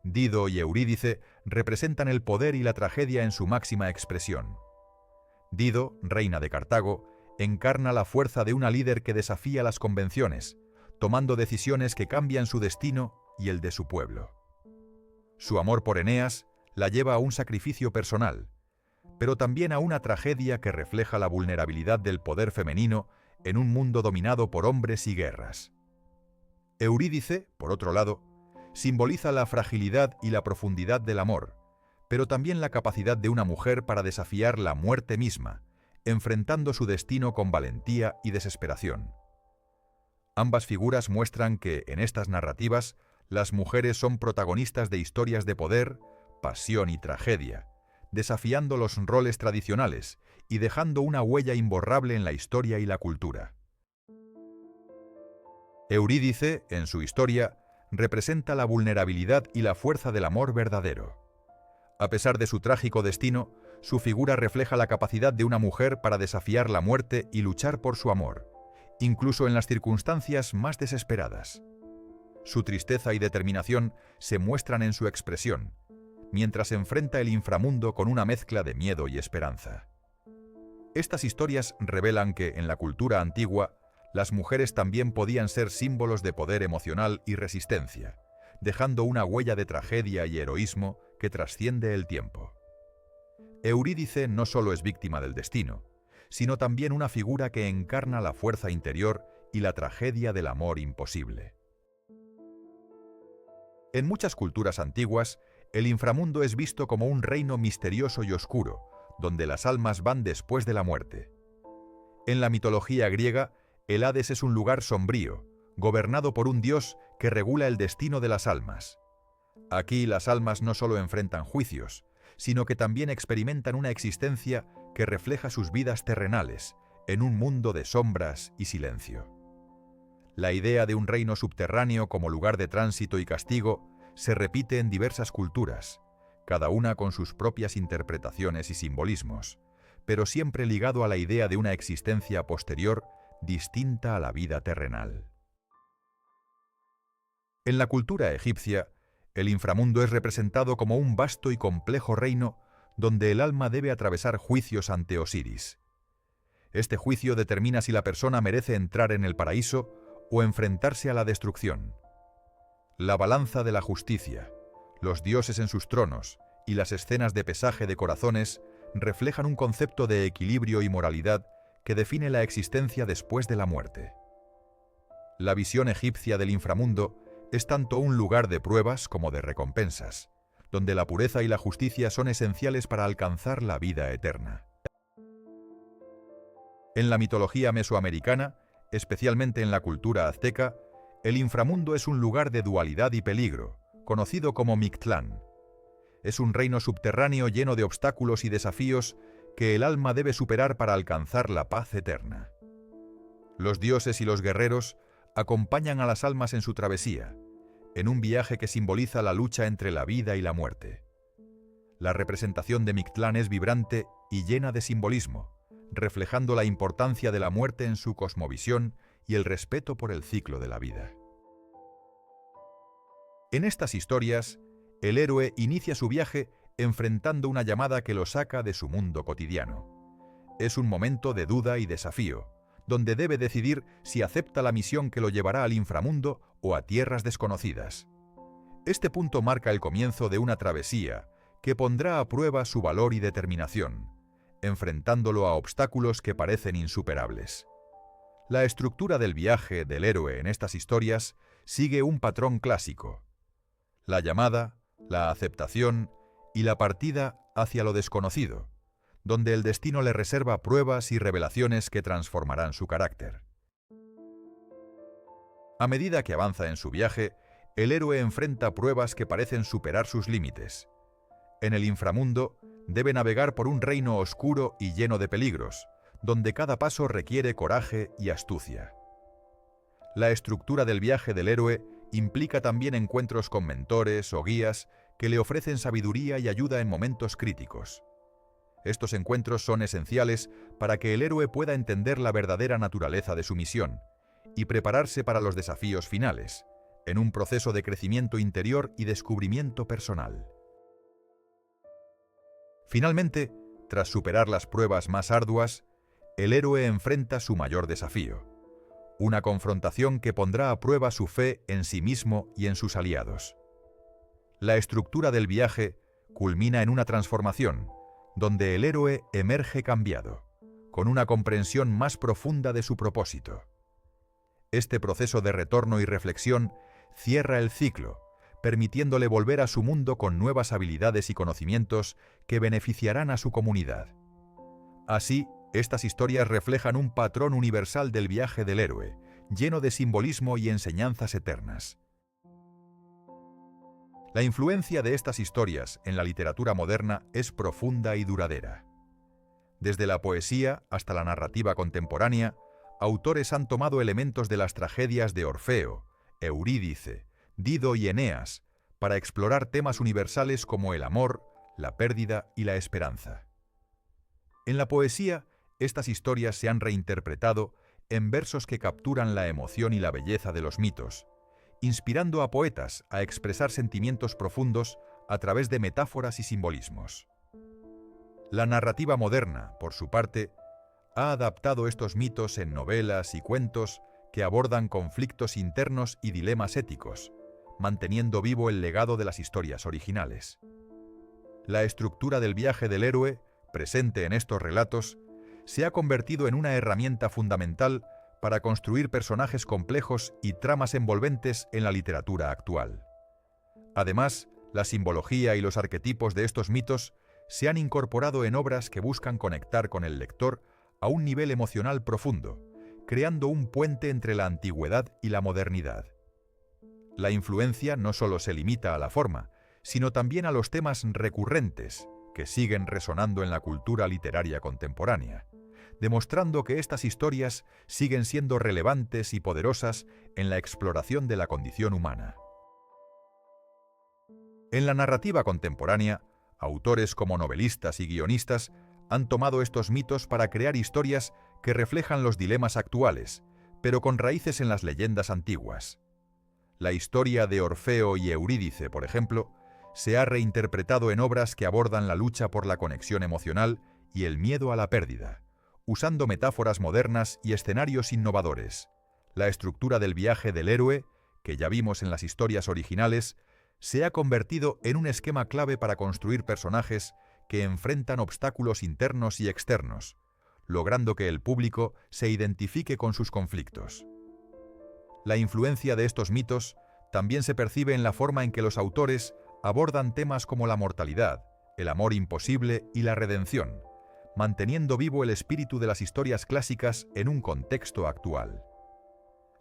Dido y Eurídice representan el poder y la tragedia en su máxima expresión. Dido, reina de Cartago, encarna la fuerza de una líder que desafía las convenciones, tomando decisiones que cambian su destino y el de su pueblo. Su amor por Eneas la lleva a un sacrificio personal, pero también a una tragedia que refleja la vulnerabilidad del poder femenino en un mundo dominado por hombres y guerras. Eurídice, por otro lado, simboliza la fragilidad y la profundidad del amor, pero también la capacidad de una mujer para desafiar la muerte misma, enfrentando su destino con valentía y desesperación. Ambas figuras muestran que, en estas narrativas, las mujeres son protagonistas de historias de poder, pasión y tragedia, desafiando los roles tradicionales y dejando una huella imborrable en la historia y la cultura. Eurídice, en su historia, representa la vulnerabilidad y la fuerza del amor verdadero. A pesar de su trágico destino, su figura refleja la capacidad de una mujer para desafiar la muerte y luchar por su amor, incluso en las circunstancias más desesperadas. Su tristeza y determinación se muestran en su expresión, mientras enfrenta el inframundo con una mezcla de miedo y esperanza. Estas historias revelan que, en la cultura antigua, las mujeres también podían ser símbolos de poder emocional y resistencia, dejando una huella de tragedia y heroísmo que trasciende el tiempo. Eurídice no solo es víctima del destino, sino también una figura que encarna la fuerza interior y la tragedia del amor imposible. En muchas culturas antiguas, el inframundo es visto como un reino misterioso y oscuro, donde las almas van después de la muerte. En la mitología griega, el Hades es un lugar sombrío, gobernado por un dios que regula el destino de las almas. Aquí las almas no solo enfrentan juicios, sino que también experimentan una existencia que refleja sus vidas terrenales, en un mundo de sombras y silencio. La idea de un reino subterráneo como lugar de tránsito y castigo se repite en diversas culturas, cada una con sus propias interpretaciones y simbolismos, pero siempre ligado a la idea de una existencia posterior distinta a la vida terrenal. En la cultura egipcia, el inframundo es representado como un vasto y complejo reino donde el alma debe atravesar juicios ante Osiris. Este juicio determina si la persona merece entrar en el paraíso o enfrentarse a la destrucción. La balanza de la justicia, los dioses en sus tronos y las escenas de pesaje de corazones reflejan un concepto de equilibrio y moralidad que define la existencia después de la muerte. La visión egipcia del inframundo es tanto un lugar de pruebas como de recompensas, donde la pureza y la justicia son esenciales para alcanzar la vida eterna. En la mitología mesoamericana, especialmente en la cultura azteca, el inframundo es un lugar de dualidad y peligro, conocido como Mictlán. Es un reino subterráneo lleno de obstáculos y desafíos que el alma debe superar para alcanzar la paz eterna. Los dioses y los guerreros acompañan a las almas en su travesía, en un viaje que simboliza la lucha entre la vida y la muerte. La representación de Mictlán es vibrante y llena de simbolismo, reflejando la importancia de la muerte en su cosmovisión y el respeto por el ciclo de la vida. En estas historias, el héroe inicia su viaje enfrentando una llamada que lo saca de su mundo cotidiano. Es un momento de duda y desafío, donde debe decidir si acepta la misión que lo llevará al inframundo o a tierras desconocidas. Este punto marca el comienzo de una travesía que pondrá a prueba su valor y determinación, enfrentándolo a obstáculos que parecen insuperables. La estructura del viaje del héroe en estas historias sigue un patrón clásico: la llamada, la aceptación y la partida hacia lo desconocido, donde el destino le reserva pruebas y revelaciones que transformarán su carácter. A medida que avanza en su viaje, el héroe enfrenta pruebas que parecen superar sus límites. En el inframundo, debe navegar por un reino oscuro y lleno de peligros, donde cada paso requiere coraje y astucia. La estructura del viaje del héroe implica también encuentros con mentores o guías que le ofrecen sabiduría y ayuda en momentos críticos. Estos encuentros son esenciales para que el héroe pueda entender la verdadera naturaleza de su misión y prepararse para los desafíos finales, en un proceso de crecimiento interior y descubrimiento personal. Finalmente, tras superar las pruebas más arduas, el héroe enfrenta su mayor desafío, una confrontación que pondrá a prueba su fe en sí mismo y en sus aliados. La estructura del viaje culmina en una transformación, donde el héroe emerge cambiado, con una comprensión más profunda de su propósito. Este proceso de retorno y reflexión cierra el ciclo, permitiéndole volver a su mundo con nuevas habilidades y conocimientos que beneficiarán a su comunidad. Así, estas historias reflejan un patrón universal del viaje del héroe, lleno de simbolismo y enseñanzas eternas. La influencia de estas historias en la literatura moderna es profunda y duradera. Desde la poesía hasta la narrativa contemporánea, autores han tomado elementos de las tragedias de Orfeo, Eurídice, Dido y Eneas para explorar temas universales como el amor, la pérdida y la esperanza. En la poesía, estas historias se han reinterpretado en versos que capturan la emoción y la belleza de los mitos, inspirando a poetas a expresar sentimientos profundos a través de metáforas y simbolismos. La narrativa moderna, por su parte, ha adaptado estos mitos en novelas y cuentos que abordan conflictos internos y dilemas éticos, manteniendo vivo el legado de las historias originales. La estructura del viaje del héroe, presente en estos relatos, se ha convertido en una herramienta fundamental para construir personajes complejos y tramas envolventes en la literatura actual. Además, la simbología y los arquetipos de estos mitos se han incorporado en obras que buscan conectar con el lector a un nivel emocional profundo, creando un puente entre la antigüedad y la modernidad. La influencia no solo se limita a la forma, sino también a los temas recurrentes que siguen resonando en la cultura literaria contemporánea, demostrando que estas historias siguen siendo relevantes y poderosas en la exploración de la condición humana. En la narrativa contemporánea, autores como novelistas y guionistas han tomado estos mitos para crear historias que reflejan los dilemas actuales, pero con raíces en las leyendas antiguas. La historia de Orfeo y Eurídice, por ejemplo, se ha reinterpretado en obras que abordan la lucha por la conexión emocional y el miedo a la pérdida, usando metáforas modernas y escenarios innovadores. La estructura del viaje del héroe, que ya vimos en las historias originales, se ha convertido en un esquema clave para construir personajes que enfrentan obstáculos internos y externos, logrando que el público se identifique con sus conflictos. La influencia de estos mitos también se percibe en la forma en que los autores abordan temas como la mortalidad, el amor imposible y la redención, manteniendo vivo el espíritu de las historias clásicas en un contexto actual.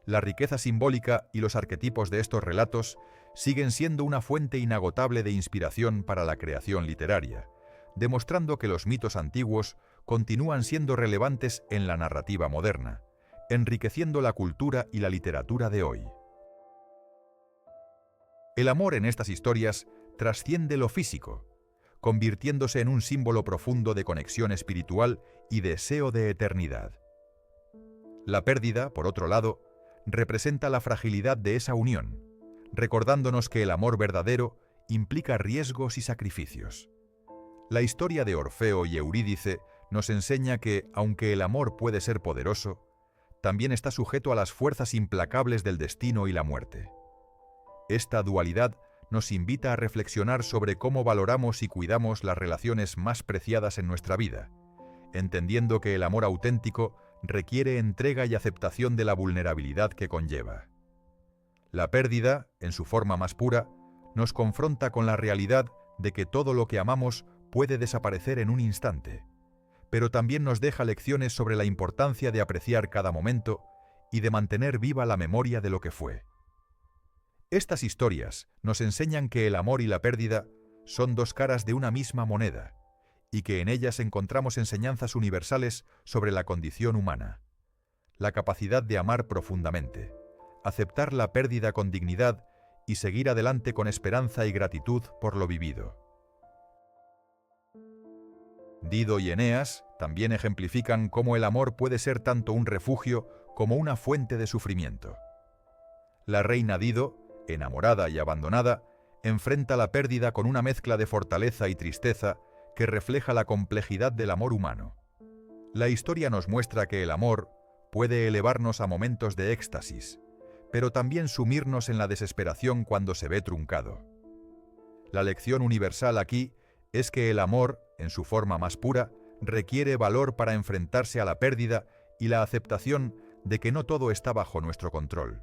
La riqueza simbólica y los arquetipos de estos relatos siguen siendo una fuente inagotable de inspiración para la creación literaria, demostrando que los mitos antiguos continúan siendo relevantes en la narrativa moderna, enriqueciendo la cultura y la literatura de hoy. El amor en estas historias trasciende lo físico, convirtiéndose en un símbolo profundo de conexión espiritual y deseo de eternidad. La pérdida, por otro lado, representa la fragilidad de esa unión, recordándonos que el amor verdadero implica riesgos y sacrificios. La historia de Orfeo y Eurídice nos enseña que, aunque el amor puede ser poderoso, también está sujeto a las fuerzas implacables del destino y la muerte. Esta dualidad nos invita a reflexionar sobre cómo valoramos y cuidamos las relaciones más preciadas en nuestra vida, entendiendo que el amor auténtico requiere entrega y aceptación de la vulnerabilidad que conlleva. La pérdida, en su forma más pura, nos confronta con la realidad de que todo lo que amamos puede desaparecer en un instante, pero también nos deja lecciones sobre la importancia de apreciar cada momento y de mantener viva la memoria de lo que fue. Estas historias nos enseñan que el amor y la pérdida son dos caras de una misma moneda, y que en ellas encontramos enseñanzas universales sobre la condición humana. La capacidad de amar profundamente, aceptar la pérdida con dignidad y seguir adelante con esperanza y gratitud por lo vivido. Dido y Eneas también ejemplifican cómo el amor puede ser tanto un refugio como una fuente de sufrimiento. La reina Dido, enamorada y abandonada, enfrenta la pérdida con una mezcla de fortaleza y tristeza que refleja la complejidad del amor humano. La historia nos muestra que el amor puede elevarnos a momentos de éxtasis, pero también sumirnos en la desesperación cuando se ve truncado. La lección universal aquí es que el amor, en su forma más pura, requiere valor para enfrentarse a la pérdida y la aceptación de que no todo está bajo nuestro control.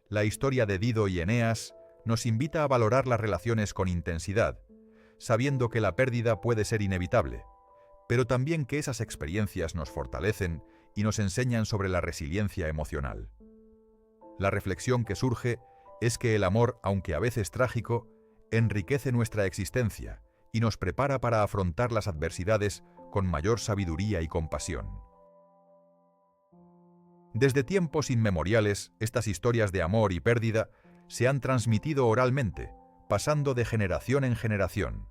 La historia de Dido y Eneas nos invita a valorar las relaciones con intensidad, sabiendo que la pérdida puede ser inevitable, pero también que esas experiencias nos fortalecen y nos enseñan sobre la resiliencia emocional. La reflexión que surge es que el amor, aunque a veces trágico, enriquece nuestra existencia y nos prepara para afrontar las adversidades con mayor sabiduría y compasión. Desde tiempos inmemoriales, estas historias de amor y pérdida se han transmitido oralmente, pasando de generación en generación.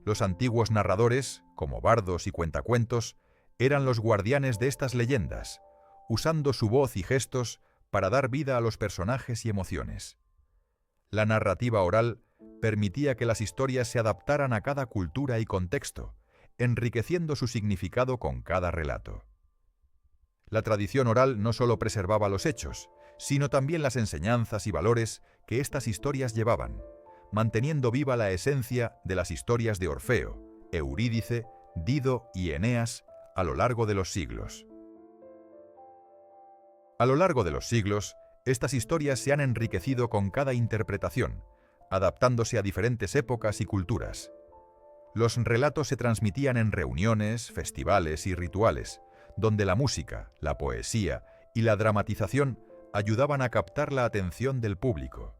Los antiguos narradores, como bardos y cuentacuentos, eran los guardianes de estas leyendas, usando su voz y gestos para dar vida a los personajes y emociones. La narrativa oral permitía que las historias se adaptaran a cada cultura y contexto, enriqueciendo su significado con cada relato. La tradición oral no solo preservaba los hechos, sino también las enseñanzas y valores que estas historias llevaban, manteniendo viva la esencia de las historias de Orfeo, Eurídice, Dido y Eneas a lo largo de los siglos. A lo largo de los siglos, estas historias se han enriquecido con cada interpretación, adaptándose a diferentes épocas y culturas. Los relatos se transmitían en reuniones, festivales y rituales, donde la música, la poesía y la dramatización ayudaban a captar la atención del público.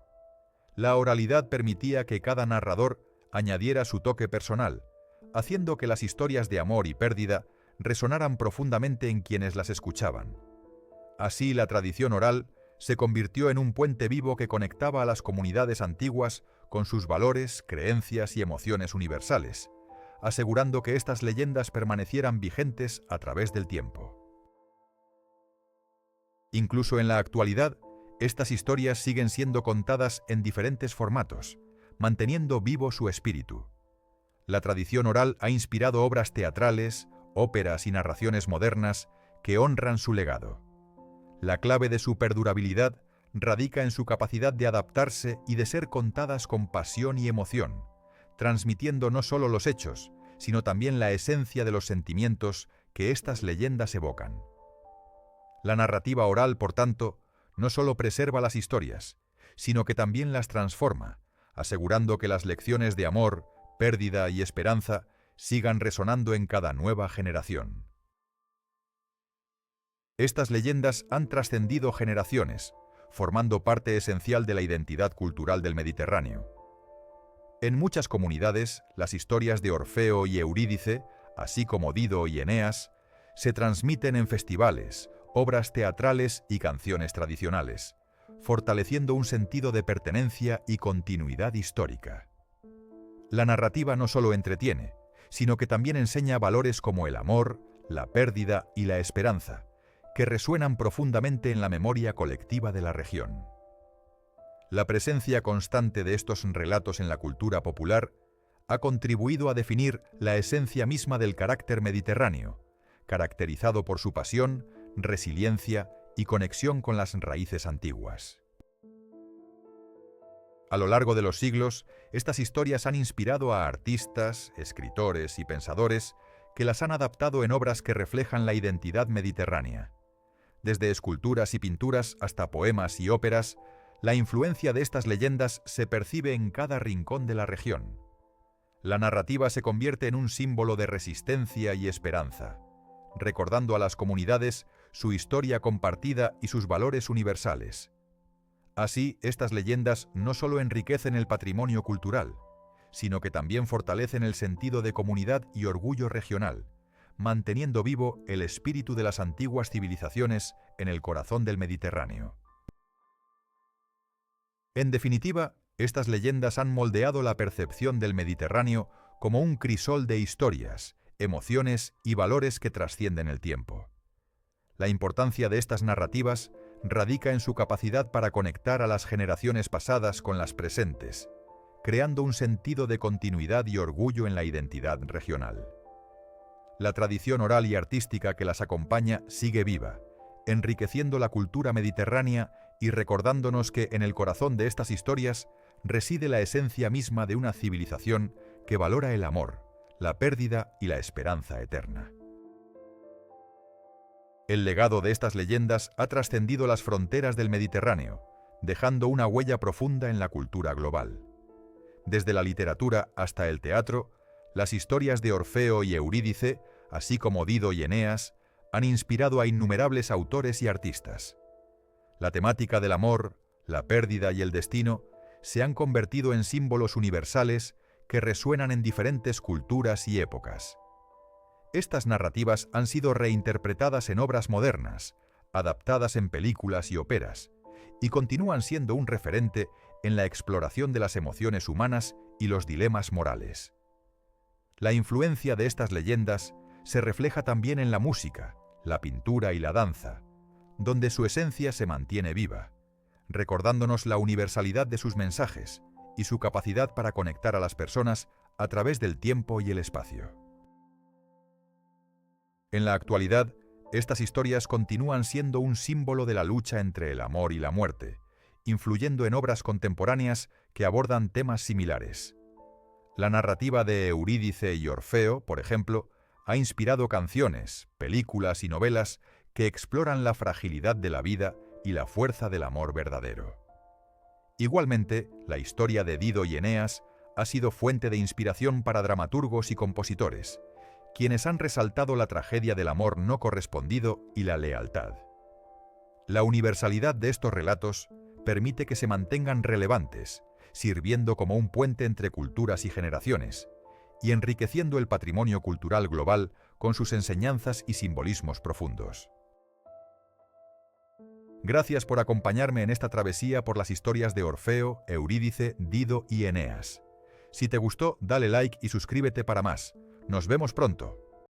La oralidad permitía que cada narrador añadiera su toque personal, haciendo que las historias de amor y pérdida resonaran profundamente en quienes las escuchaban. Así, la tradición oral se convirtió en un puente vivo que conectaba a las comunidades antiguas con sus valores, creencias y emociones universales, asegurando que estas leyendas permanecieran vigentes a través del tiempo. Incluso en la actualidad, estas historias siguen siendo contadas en diferentes formatos, manteniendo vivo su espíritu. La tradición oral ha inspirado obras teatrales, óperas y narraciones modernas que honran su legado. La clave de su perdurabilidad radica en su capacidad de adaptarse y de ser contadas con pasión y emoción, transmitiendo no solo los hechos, sino también la esencia de los sentimientos que estas leyendas evocan. La narrativa oral, por tanto, no solo preserva las historias, sino que también las transforma, asegurando que las lecciones de amor, pérdida y esperanza sigan resonando en cada nueva generación. Estas leyendas han trascendido generaciones, formando parte esencial de la identidad cultural del Mediterráneo. En muchas comunidades, las historias de Orfeo y Eurídice, así como Dido y Eneas, se transmiten en festivales, obras teatrales y canciones tradicionales, fortaleciendo un sentido de pertenencia y continuidad histórica. La narrativa no solo entretiene, sino que también enseña valores como el amor, la pérdida y la esperanza, que resuenan profundamente en la memoria colectiva de la región. La presencia constante de estos relatos en la cultura popular ha contribuido a definir la esencia misma del carácter mediterráneo, caracterizado por su pasión, resiliencia y conexión con las raíces antiguas. A lo largo de los siglos, estas historias han inspirado a artistas, escritores y pensadores que las han adaptado en obras que reflejan la identidad mediterránea. Desde esculturas y pinturas hasta poemas y óperas, la influencia de estas leyendas se percibe en cada rincón de la región. La narrativa se convierte en un símbolo de resistencia y esperanza, recordando a las comunidades su historia compartida y sus valores universales. Así, estas leyendas no solo enriquecen el patrimonio cultural, sino que también fortalecen el sentido de comunidad y orgullo regional, manteniendo vivo el espíritu de las antiguas civilizaciones en el corazón del Mediterráneo. En definitiva, estas leyendas han moldeado la percepción del Mediterráneo como un crisol de historias, emociones y valores que trascienden el tiempo. La importancia de estas narrativas radica en su capacidad para conectar a las generaciones pasadas con las presentes, creando un sentido de continuidad y orgullo en la identidad regional. La tradición oral y artística que las acompaña sigue viva, enriqueciendo la cultura mediterránea y recordándonos que en el corazón de estas historias reside la esencia misma de una civilización que valora el amor, la pérdida y la esperanza eterna. El legado de estas leyendas ha trascendido las fronteras del Mediterráneo, dejando una huella profunda en la cultura global. Desde la literatura hasta el teatro, las historias de Orfeo y Eurídice, así como Dido y Eneas, han inspirado a innumerables autores y artistas. La temática del amor, la pérdida y el destino se han convertido en símbolos universales que resuenan en diferentes culturas y épocas. Estas narrativas han sido reinterpretadas en obras modernas, adaptadas en películas y óperas, y continúan siendo un referente en la exploración de las emociones humanas y los dilemas morales. La influencia de estas leyendas se refleja también en la música, la pintura y la danza, donde su esencia se mantiene viva, recordándonos la universalidad de sus mensajes y su capacidad para conectar a las personas a través del tiempo y el espacio. En la actualidad, estas historias continúan siendo un símbolo de la lucha entre el amor y la muerte, influyendo en obras contemporáneas que abordan temas similares. La narrativa de Eurídice y Orfeo, por ejemplo, ha inspirado canciones, películas y novelas que exploran la fragilidad de la vida y la fuerza del amor verdadero. Igualmente, la historia de Dido y Eneas ha sido fuente de inspiración para dramaturgos y compositores, quienes han resaltado la tragedia del amor no correspondido y la lealtad. La universalidad de estos relatos permite que se mantengan relevantes, sirviendo como un puente entre culturas y generaciones, y enriqueciendo el patrimonio cultural global con sus enseñanzas y simbolismos profundos. Gracias por acompañarme en esta travesía por las historias de Orfeo, Eurídice, Dido y Eneas. Si te gustó, dale like y suscríbete para más. Nos vemos pronto.